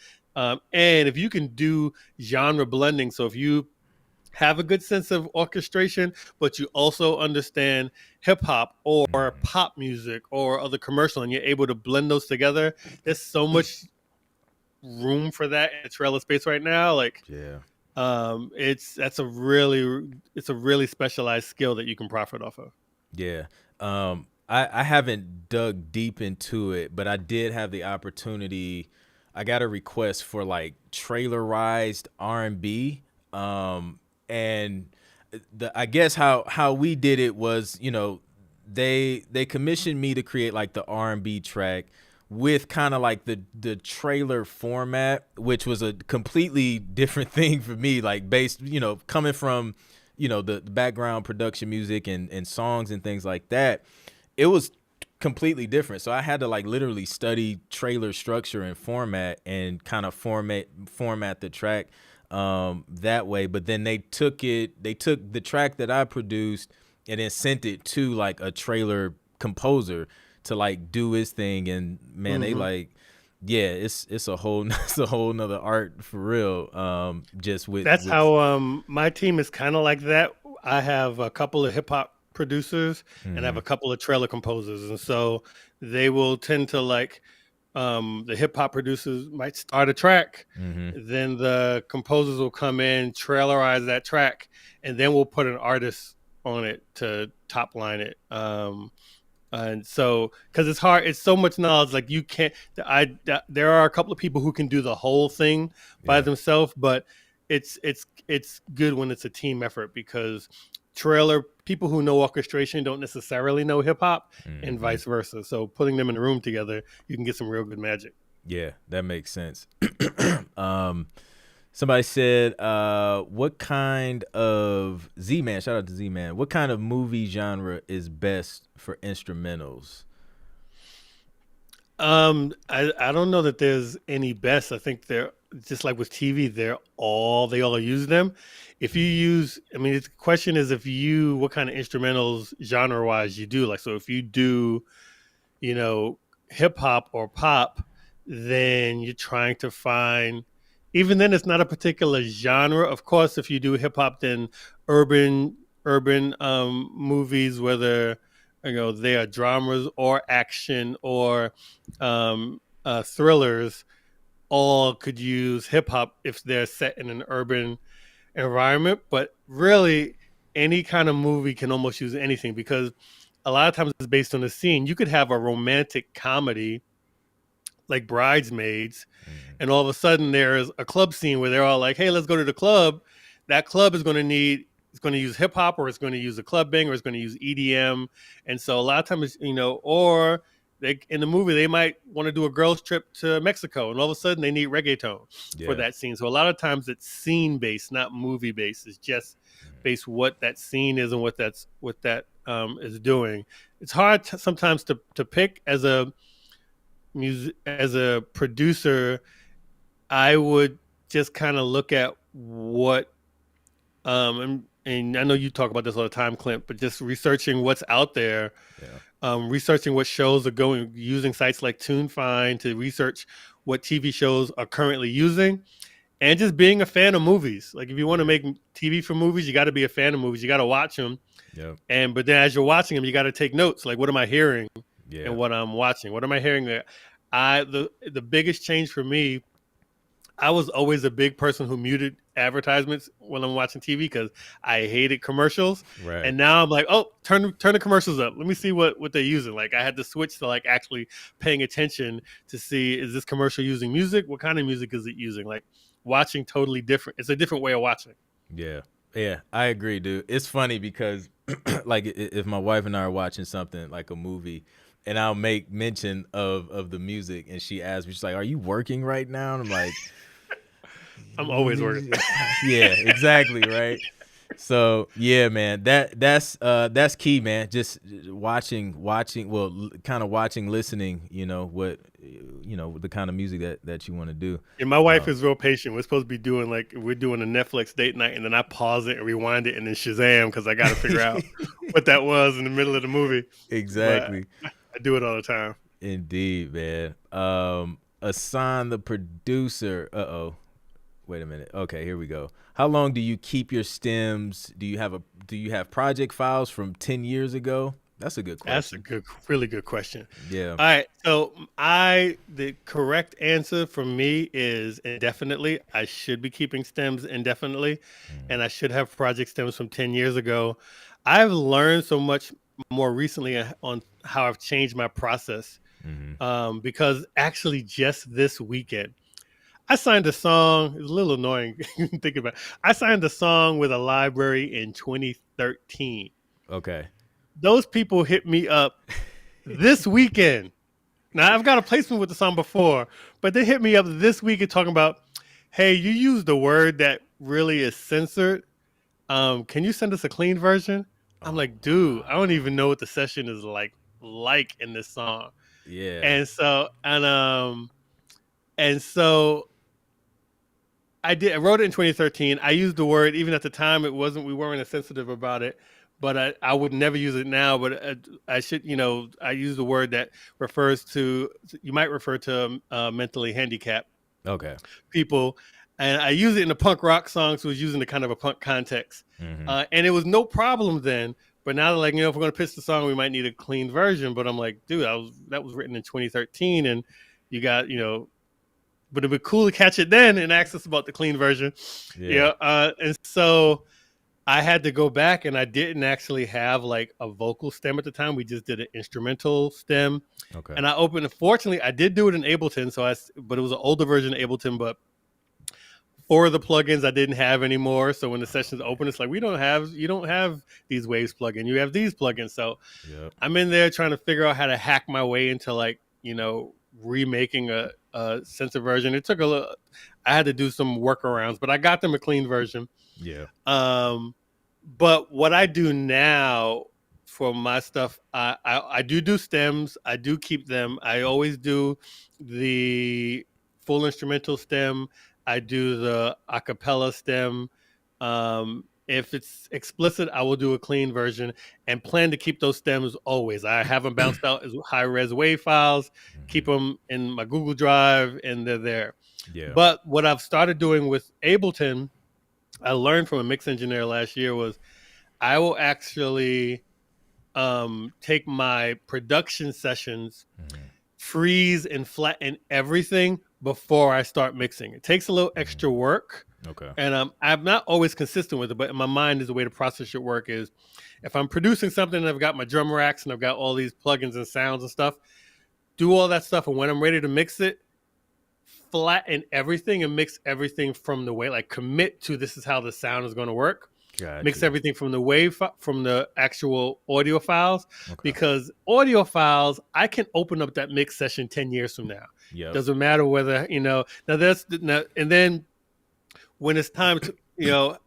if you can do genre blending, so if you have a good sense of orchestration, but you also understand hip hop or pop music or other commercial, and you're able to blend those together, there's so much room for that in the trailer space right now. Like, it's a really specialized skill that you can profit off of. Yeah. I haven't dug deep into it, but I did have the opportunity. I got a request for like trailerized R&B. And I guess how we did it was, they commissioned me to create like the R&B track with kind of like the trailer format, which was a completely different thing for me, like based, coming from, the background production music and songs and things like that. It was completely different. So I had to like literally study trailer structure and format and kind of format the track that way. But then they took the track that I produced and then sent it to like a trailer composer to like do his thing. And man, they like, yeah, it's a whole nother art for real. That's how my team is kind of like that. I have a couple of hip hop producers and I have a couple of trailer composers, and so they will tend to like the hip hop producers might start a track, then the composers will come in, trailerize that track, and then we'll put an artist on it to top line it. And so, because it's hard, it's so much knowledge. Like you can't. There are a couple of people who can do the whole thing by Yeah. themselves, but it's good when it's a team effort because trailer people who know orchestration don't necessarily know hip hop, and Hmm. vice versa. So putting them in a room together, you can get some real good magic. Yeah, that makes sense. um, Somebody said, what kind of Z-Man, shout out to Z-Man, what kind of movie genre is best for instrumentals? I don't know that there's any best. I think they're just like with TV, they all use them. If you use, I mean, the question is if you what kind of instrumentals genre wise you do. Like, so if you do, you know, hip hop or pop, then you're trying to find. Even then, it's not a particular genre. Of course, if you do hip hop, then urban urban movies, whether they are dramas or action or thrillers, all could use hip hop if they're set in an urban environment. But really, any kind of movie can almost use anything because a lot of times it's based on a scene. You could have a romantic comedy like Bridesmaids, Mm, and all of a sudden there's a club scene where they're all like, "Hey, let's go to the club." That club is going to need it's going to use hip hop, or it's going to use a club bang, or it's going to use EDM. And so a lot of times, or they in the movie they might want to do a girls trip to Mexico, and all of a sudden they need reggaeton for yeah. that scene. So a lot of times it's scene based, not movie based. It's just based what that scene is and what that is doing. It's hard sometimes to pick as a producer. I would just kind of look at what and I know you talk about this all the time, Clint, but just researching what's out there, Yeah. researching what shows are going, using sites like TuneFind to research what TV shows are currently using, and just being a fan of movies. Like if you want to Yeah. make TV for movies, you got to be a fan of movies. You got to watch them, Yep. but then as you're watching them, you got to take notes. Like what am I hearing Yeah. and what I'm watching? What am I hearing? The biggest change for me, I was always a big person who muted advertisements when I'm watching TV because I hated commercials. Right. And now I'm like, oh, turn the commercials up. Let me see what they're using. Like I had to switch to like actually paying attention to see, is this commercial using music? What kind of music is it using? Like watching totally different. It's a different way of watching. Yeah. Yeah. I agree, dude. It's funny because like if my wife and I are watching something like a movie and I'll make mention of the music and she asks me, she's like, are you working right now? And I'm like, I'm always working. yeah, exactly, right. So yeah, man, that's key, man. Just watching, well, kind of watching, listening. What, the kind of music that you want to do. And my wife Um, is real patient. We're supposed to be doing like we're doing a Netflix date night, and then I pause it and rewind it, and then Shazam because I got to figure out what that was in the middle of the movie. But exactly, I do it all the time. indeed, man. Assign the producer. Wait a minute. Okay, here we go. How long do you keep your stems? Do you have project files from 10 years ago? That's a good That's a question. really good question. Yeah. All right, so the correct answer for me is indefinitely. I should be keeping stems indefinitely, Mm, and I should have project stems from 10 years ago. I've learned so much more recently on how I've changed my process mhm. because actually just this weekend I signed a song. It's a little annoying thinking about it. I signed a song with a library in 2013. Okay. Those people hit me up this weekend. Now I've got a placement with the song before, but they hit me up this weekend talking about, hey, you used a word that really is censored. Can you send us a clean version? I'm Oh like, dude, I don't wow. even know what the session is like in this song. Yeah. And so and so I wrote it in 2013. I used the word even at the time. We weren't as sensitive about it, but I would never use it now. But I should, I use the word that refers to. You might refer to mentally handicapped Okay. people, and I use it in a punk rock song, so I was using the kind of a punk context, Mhm. and it was no problem then. But now, like if we're gonna pitch the song, we might need a clean version. But I'm like, dude, that was written in 2013, and you got but it'd be cool to catch it then and ask us about the clean version. Yeah. Yeah. And so I had to go back, and I didn't actually have like a vocal stem at the time. We just did an instrumental stem. Okay. And I opened. Fortunately, I did do it in Ableton, but it was an older version of Ableton. But 4 of the plugins I didn't have anymore. So when the sessions open, it's like you don't have these Waves plugin. You have these plugins. So Yep. I'm in there trying to figure out how to hack my way into like remaking a sensor version. It took a little. I had to do some workarounds, but I got them a clean version. Yeah. But what I do now for my stuff, I do stems. I do keep them. I always do the full instrumental stem. I do the acapella stem. If it's explicit, I will do a clean version and plan to keep those stems always. I have them bounced out as high res WAV files, keep them in my Google Drive, and they're there. Yeah. But what I've started doing with Ableton, I learned from a mix engineer last year, was I will actually take my production sessions, freeze and flatten everything before I start mixing. It takes a little extra work. Okay. And I'm not always consistent with it, but in my mind is the way to process your work is if I'm producing something and I've got my drum racks and I've got all these plugins and sounds and stuff, do all that stuff. And when I'm ready to mix it, flatten everything and mix everything from the way, like commit to this is how the sound is going to work. Gotcha. Mix everything from the wave, from the actual audio files, Okay. because audio files, I can open up that mix session 10 years from now. Yep. Doesn't matter whether, and then when it's time to,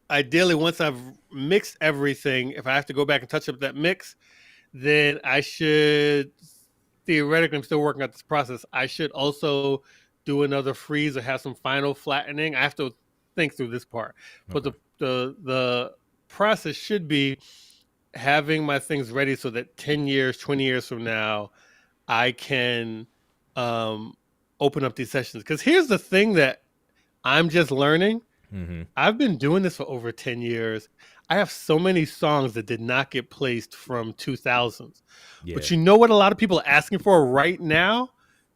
ideally once I've mixed everything, if I have to go back and touch up that mix, then I should, theoretically, I'm still working out this process, I should also do another freeze or have some final flattening. I have to think through this part. But the process should be having my things ready so that 10 years, 20 years from now, I can open up these sessions. Because here's the thing that I'm just learning. I've been doing this for over 10 years. I have so many songs that did not get placed from 2000s. Yeah. But you know what a lot of people are asking for right now?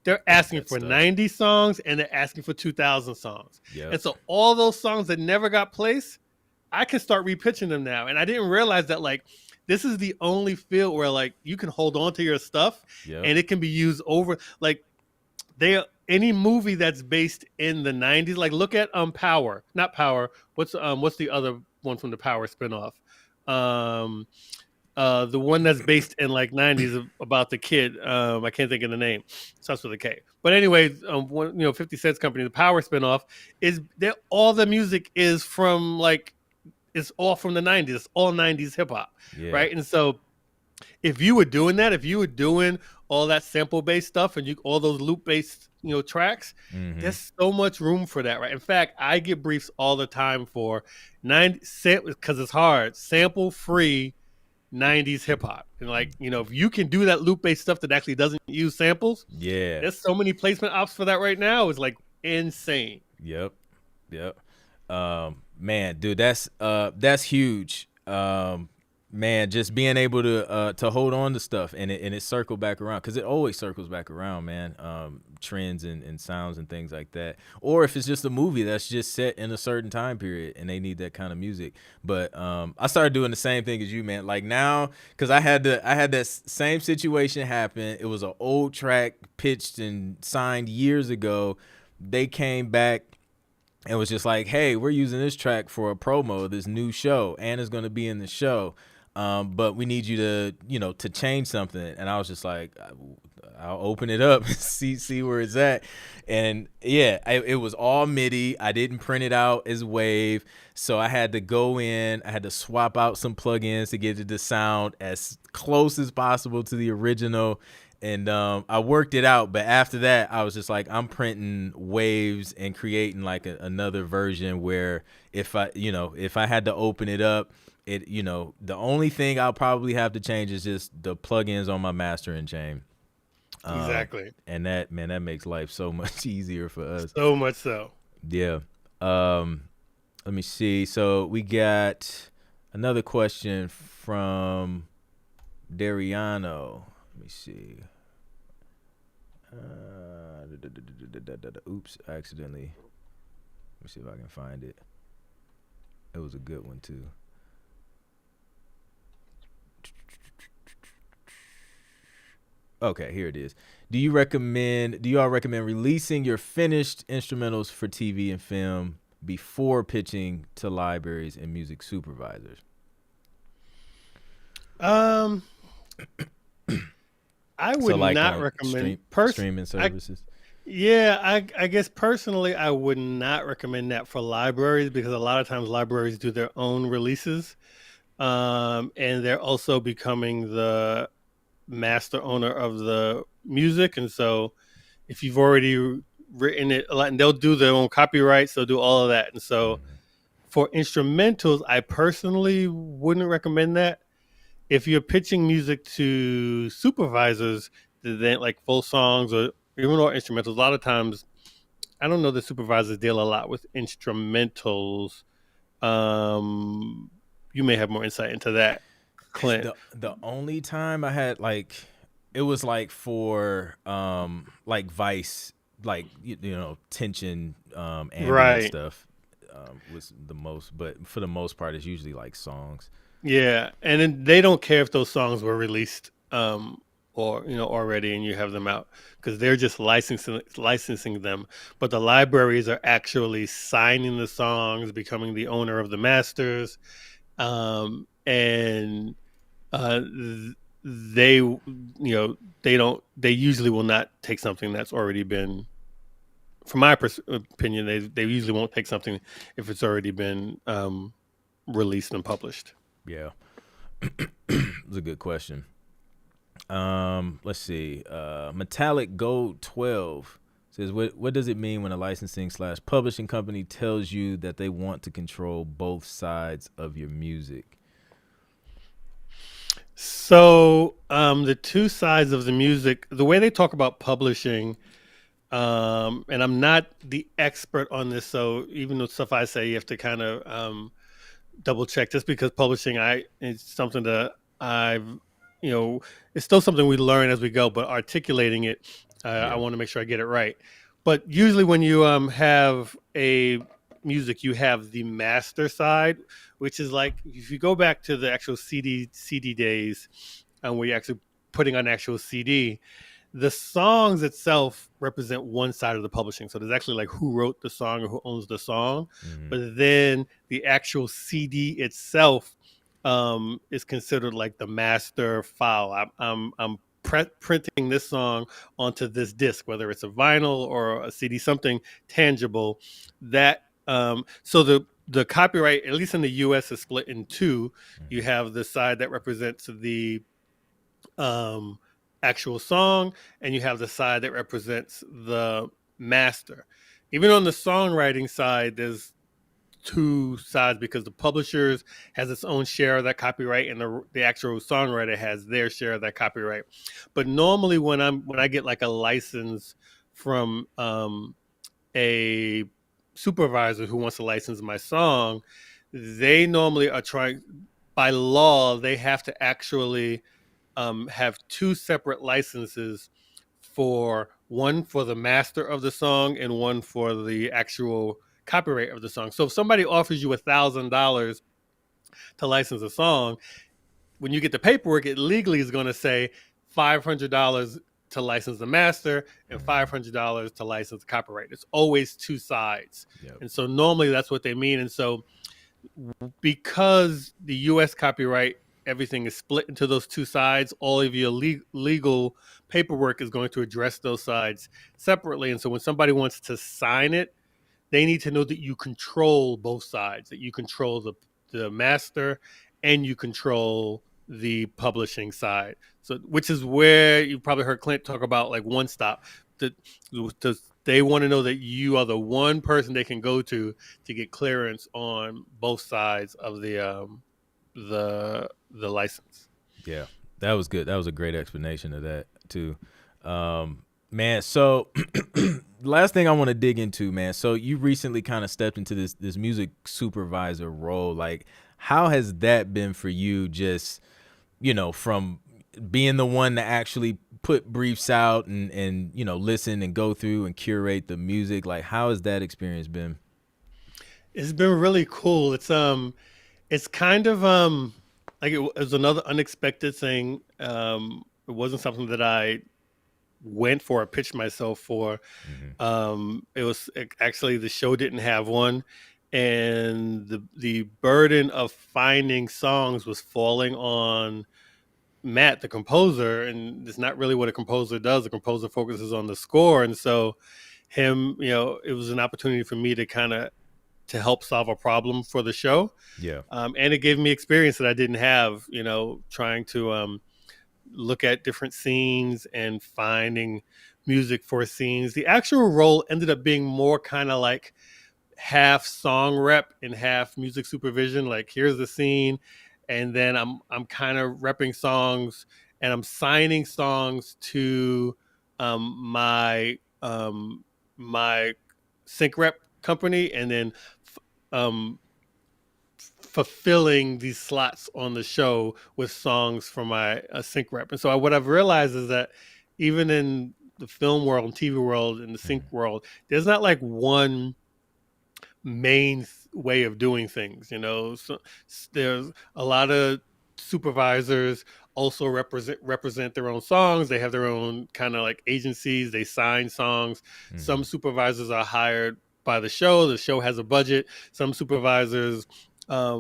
They're asking for 90 songs and they're asking for 2000 songs. Yep. And so all those songs that never got placed, I can start repitching them now. And I didn't realize that like this is the only field where like you can hold on to your stuff and it can be used over like any movie that's based in the 90s, like look at Power. Not Power. What's the other one from the Power spinoff? The one that's based in like 90s about the kid. I can't think of the name. Starts with a K. But anyways, 50 Cent's company, the Power spinoff, is that all the music is from like, it's all from the 90s. It's all 90s hip hop, right? And so if you were doing that, if you were doing all that sample based stuff and all those loop based tracks, there's so much room for that, right? In fact, I get briefs all the time for 90 because it's hard, sample free 90s hip hop. And like, if you can do that loop based stuff that actually doesn't use samples, there's so many placement ops for that right now. It's like insane. Yep. Man, dude, that's huge. Man, just being able to hold on to stuff and it circle back around, because it always circles back around, man. Trends and sounds and things like that. Or if it's just a movie that's just set in a certain time period and they need that kind of music. But I started doing the same thing as you, man. Like now, because I had that same situation happen. It was an old track pitched and signed years ago. They came back and was just like, hey, we're using this track for a promo of this new show. Anna's going to be in the show. But we need you to, to change something. And I was just like, I'll open it up and see where it's at. And it was all MIDI. I didn't print it out as WAV. So I had to go in, I had to swap out some plugins to get it to sound as close as possible to the original. And I worked it out. But after that, I was just like, I'm printing waves and creating like another version where if I had to open it up, the only thing I'll probably have to change is just the plugins on my mastering chain. Exactly. And that makes life so much easier for us. So much so. Yeah. Let me see. So we got another question from Dariano. Let me see. Oops, I accidentally. Let me see if I can find it. It was a good one too. Okay, here it is. Do you all recommend releasing your finished instrumentals for TV and film before pitching to libraries and music supervisors? Um, I So would like not on recommend streaming I services. Yeah, I guess personally I would not recommend that for libraries because a lot of times libraries do their own releases. And they're also becoming the master owner of the music, and so if you've already written it a lot, and they'll do their own copyrights, they'll do all of that. And so Mhm. for instrumentals, I personally wouldn't recommend that. If you're pitching music to supervisors, then like full songs or even more instrumentals, a lot of times I don't know that supervisors deal a lot with instrumentals. Um, you may have more insight into that, Clint. The only time I had like it was like for like Vice, like tension ambient Right. stuff was the most, but for the most part it's usually like songs. Yeah, and then they don't care if those songs were released or already and you have them out because they're just licensing them. But the libraries are actually signing the songs, becoming the owner of the masters, and they they usually will not take something that's already been. From my opinion, they usually won't take something if it's already been released and published. Yeah. It's a good question. Let's see. Metallic Gold 12 says, what does it mean when a licensing slash publishing company tells you that they want to control both sides of your music? So the two sides of the music, the way they talk about publishing, and I'm not the expert on this, so even though stuff I say, you have to kind of double check. Just because publishing, it's something that I've, you know, it's still something we learn as we go, but articulating it, I Yeah. want to make sure I get it right. But usually, when you have a music, you have the master side, which is like if you go back to the actual CD days, and where you're actually putting on actual CD, the songs itself represent one side of the publishing. So there's actually like who wrote the song or who owns the song, Mm-hmm. but then the actual CD itself is considered like the master file. I'm printing this song onto this disc, whether it's a vinyl or a CD, something tangible. That so the copyright, at least in the U.S., is split in two. You have the side that represents the um, actual song, and you have the side that represents the master. Even on the songwriting side, there's two sides because the publishers has its own share of that copyright, and the actual songwriter has their share of that copyright. But normally, when I get like a license from a supervisor who wants to license my song, they normally are trying, by law, they have to actually have two separate licenses, for one for the master of the song and one for the actual copyright of the song. So if somebody offers you $1,000 to license a song, when you get the paperwork, it legally is going to say $500 to license the master and $500 to license the copyright. It's always two sides. Yep. And so normally that's what they mean. And so because the U.S. copyright, everything is split into those two sides, all of your legal paperwork is going to address those sides separately. And so when somebody wants to sign it, they need to know that you control both sides, that you control the master and you control the publishing side. So, which is where you probably heard Clint talk about like one stop. That they want to know that you are the one person they can go to get clearance on both sides of the license. Yeah, that was good. That was a great explanation of that too. Man, so last thing I want to dig into, man. So you recently kind of stepped into this music supervisor role. Like, how has that been for you? Just from being the one to actually put briefs out and listen and go through and curate the music. Like, how has that experience been? It's been really cool. It's kind of like it was another unexpected thing. It wasn't something that I went for or pitched myself for. It was actually, the show didn't have one, and the burden of finding songs was falling on Matt, the composer, and it's not really what a composer does. The composer focuses on the score, and so it was an opportunity for me to kind of to help solve a problem for the show. Yeah. And it gave me experience that I didn't have, trying to look at different scenes and finding music for scenes. The actual role ended up being more kind of like half song rep and half music supervision. Like, here's the scene, and then I'm kind of repping songs, and I'm signing songs to my sync rep company, and then um, fulfilling these slots on the show with songs from my sync rep. And so what I've realized is that even in the film world and TV world and the sync world, there's not like one main way of doing things. So there's a lot of supervisors also represent their own songs. They have their own kind of like agencies. They sign songs. Some supervisors are hired by the show. The show has a budget. Some supervisors are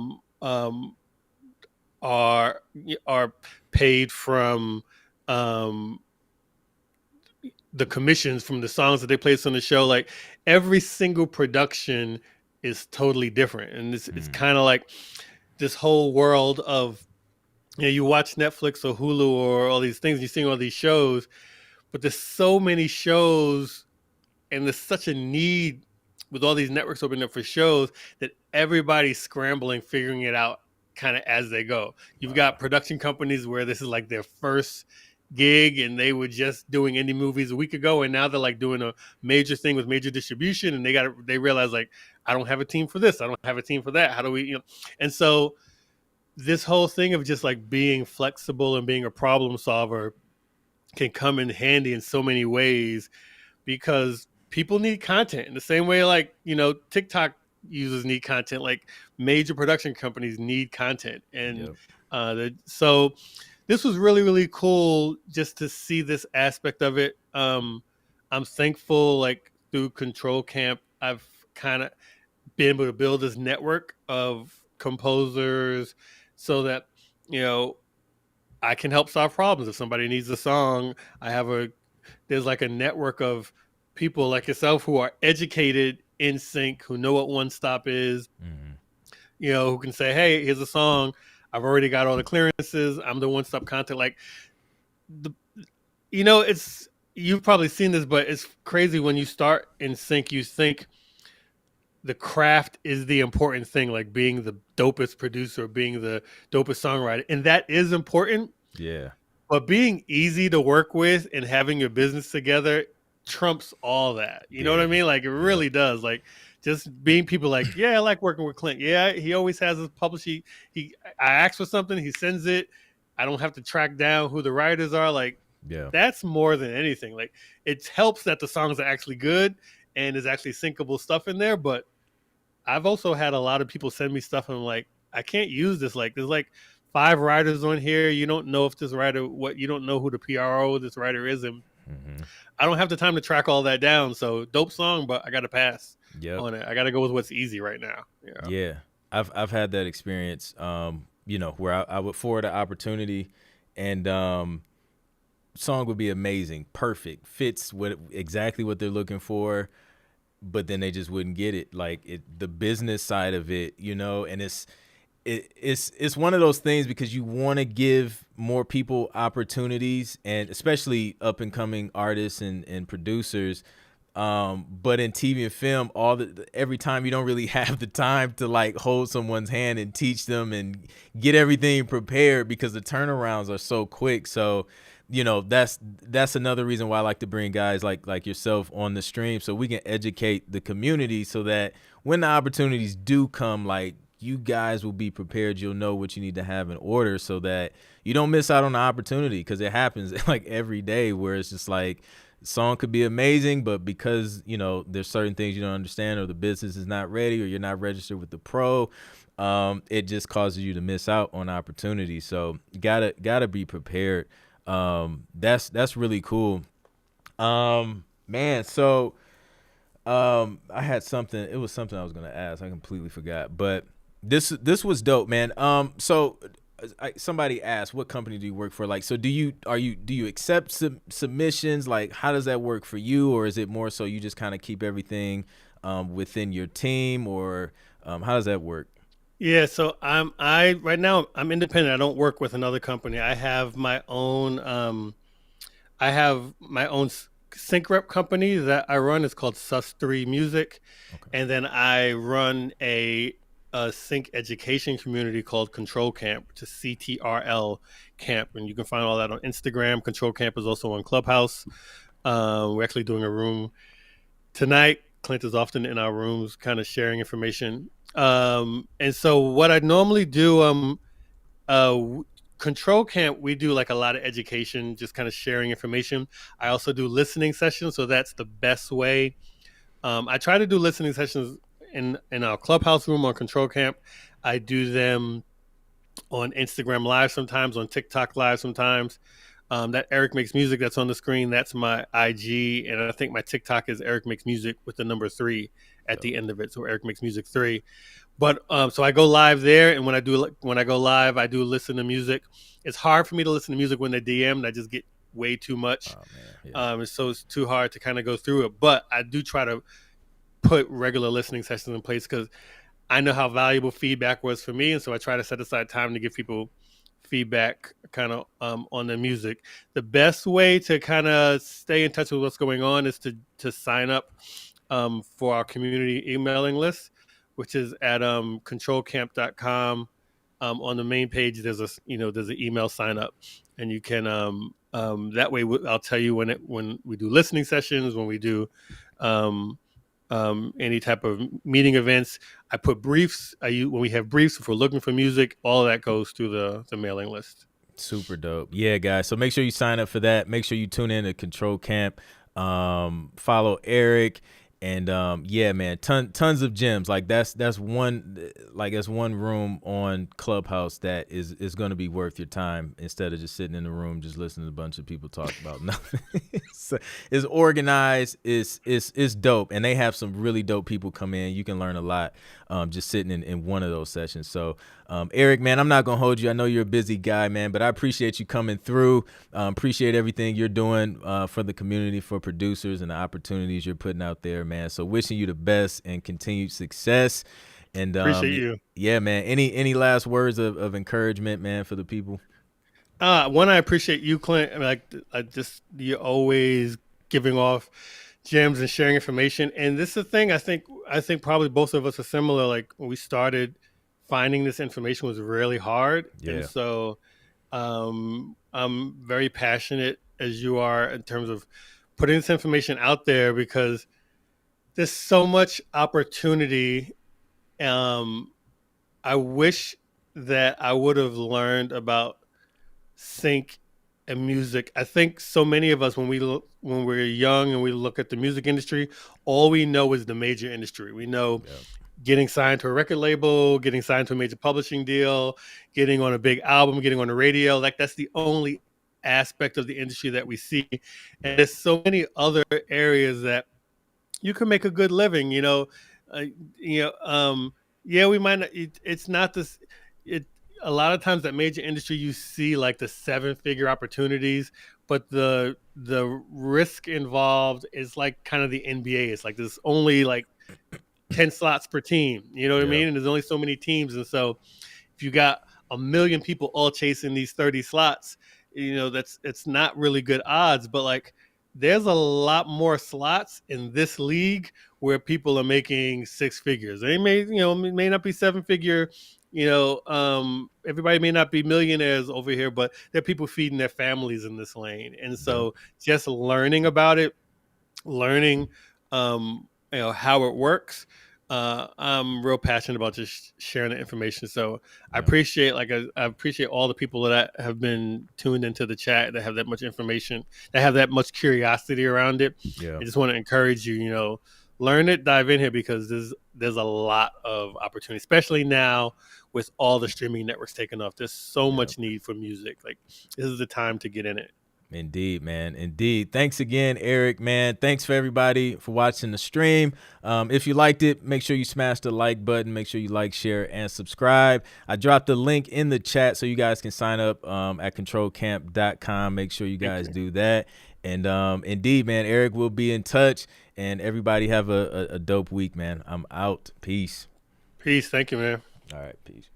paid from the commissions from the songs that they place on the show. Like, every single production is totally different, and it's kind of like this whole world of, you watch Netflix or Hulu or all these things, you're seeing all these shows, but there's so many shows, and there's such a need with all these networks opening up for shows that everybody's scrambling, figuring it out kind of as they go. You've got production companies where this is like their first gig, and they were just doing indie movies a week ago, and now they're like doing a major thing with major distribution, and they realize, like, I don't have a team for this, I don't have a team for that, how do we, and so this whole thing of just like being flexible and being a problem solver can come in handy in so many ways, because people need content in the same way, like, TikTok users need content, like major production companies need content. And so this was really, really cool just to see this aspect of it. I'm thankful, like, through Control Camp, I've kind of been able to build this network of composers so that, I can help solve problems. If somebody needs a song, there's like a network of people like yourself who are educated in sync, who know what One Stop is, who can say, hey, here's a song. I've already got all the clearances. I'm the one-stop contact. Like, you've probably seen this, but it's crazy when you start in sync, you think the craft is the important thing, like being the dopest producer, being the dopest songwriter. And that is important. Yeah. But being easy to work with and having your business together trumps all that. You know what I mean? Like, it really does. Like, just being people like, yeah, I like working with Clint. Yeah, he always has his publishing. I ask for something, he sends it. I don't have to track down who the writers are. Like, that's more than anything. Like, it helps that the songs are actually good and there's actually syncable stuff in there. But I've also had a lot of people send me stuff and I'm like, I can't use this. Like, there's like 5 writers on here. You don't know if this writer, you don't know who the PRO this writer is. And I don't have the time to track all that down. So dope song, but I got to pass on it. I got to go with what's easy right now. Yeah. I've had that experience, where I would forward an opportunity and song would be amazing, perfect, fits exactly what they're looking for, but then they just wouldn't get it. Like, the business side of it, and it's one of those things, because you want to give more people opportunities, and especially up and coming artists and producers. But in TV and film, every time you don't really have the time to like hold someone's hand and teach them and get everything prepared, because the turnarounds are so quick. So, that's another reason why I like to bring guys like yourself on the stream, so we can educate the community, so that when the opportunities do come, like, you guys will be prepared. You'll know what you need to have in order, so that you don't miss out on the opportunity, because it happens like every day, where it's just like, song could be amazing, but because there's certain things you don't understand, or the business is not ready, or you're not registered with the pro, it just causes you to miss out on opportunities. So gotta be prepared. That's really cool. Man, so I had something. It was something I was gonna ask. I completely forgot. But this was dope, man. Somebody asked, what company do you work for? Like, so do you accept submissions? Like, how does that work for you, or is it more so you just kind of keep everything within your team, or how does that work? Yeah, so I right now I'm independent. I don't work with another company. I have my own sync rep company that I run. It's called Sus3 Music, Okay. and then I run a sync education community called Control Camp, which is CTRL Camp, and you can find all that on Instagram. Control Camp is also on Clubhouse. We're actually doing a room tonight. Clint is often in our rooms, kind of sharing information. And so what I normally do, Control Camp, we do like a lot of education, just kind of sharing information. I also do listening sessions, so that's the best way. I try to do listening sessions in our clubhouse room on Control Camp. I do them on Instagram Live sometimes, on TikTok Live sometimes. That Eric Makes Music that's on the screen, that's my IG, and I think my TikTok is Eric Makes Music with the number 3 at the end of it, so Eric Makes Music 3. But so I go live there, and when I go live, I do listen to music. It's hard for me to listen to music when they're DM'd. I just get way too much. Oh man, yeah. So it's too hard to kind of go through it. But I do try to put regular listening sessions in place because I know how valuable feedback was for me, and so I try to set aside time to give people feedback kind of on the music. The best way to kind of stay in touch with what's going on is to sign up for our community emailing list, which is at controlcamp.com. On the main page, there's an email sign up, and you can that way I'll tell you when we do listening sessions, when we do any type of meeting events. I put briefs. When we have briefs, if we're looking for music, all of that goes through the mailing list. Super dope. Yeah, guys. So make sure you sign up for that. Make sure you tune in to Control Camp. Follow Eric. And yeah, man, tons of gems. Like that's one room on Clubhouse that is going to be worth your time instead of just sitting in the room just listening to a bunch of people talk about nothing. It's organized. It's dope, and they have some really dope people come in. You can learn a lot just sitting in one of those sessions. So Eric, man, I'm not gonna hold you. I know you're a busy guy, man, but I appreciate you coming through. Appreciate everything you're doing for the community, for producers, and the opportunities you're putting out there, man. So wishing you the best and continued success. And Appreciate you. Yeah, man. Any last words of encouragement, man, for the people? One, I appreciate you, Clint. You're always giving off gems and sharing information. And this is the thing. I think probably both of us are similar. Like when we started, finding this information was really hard. Yeah. And so I'm very passionate as you are in terms of putting this information out there because there's so much opportunity. I wish that I would have learned about sync and music. I think so many of us, when we're young and we look at the music industry, all we know is the major industry. We know getting signed to a record label, getting signed to a major publishing deal, getting on a big album, getting on the radio. Like that's the only aspect of the industry that we see. And there's so many other areas that you can make a good living. Yeah, we might not. It's not this. A lot of times that major industry you see like the 7-figure opportunities, but the risk involved is like kind of the NBA. It's like there's only like 10 slots per team. You know what I mean? And there's only so many teams, and so if you got a million people all chasing these 30 slots, it's not really good odds. But like there's a lot more slots in this league where people are making 6 figures. They may not be 7-figure. Everybody may not be millionaires over here, but there are people feeding their families in this lane. And so just learning about it, learning, how it works. I'm real passionate about just sharing the information. So I appreciate all the people that have been tuned into the chat, that have that much information, that have that much curiosity around it. I just want to encourage you, learn it, dive in here, because there's a lot of opportunity, especially now with all the streaming networks taking off. There's so much need for music. Like, this is the time to get in it. Indeed, man. Indeed. Thanks again, Eric, man. Thanks for everybody for watching the stream. If you liked it, make sure you smash the like button. Make sure you like, share, and subscribe. I dropped the link in the chat so you guys can sign up at controlcamp.com. Make sure you guys do that. And indeed, man, Eric will be in touch. And everybody have a dope week, man. I'm out. Peace. Peace. Thank you, man. All right. Peace.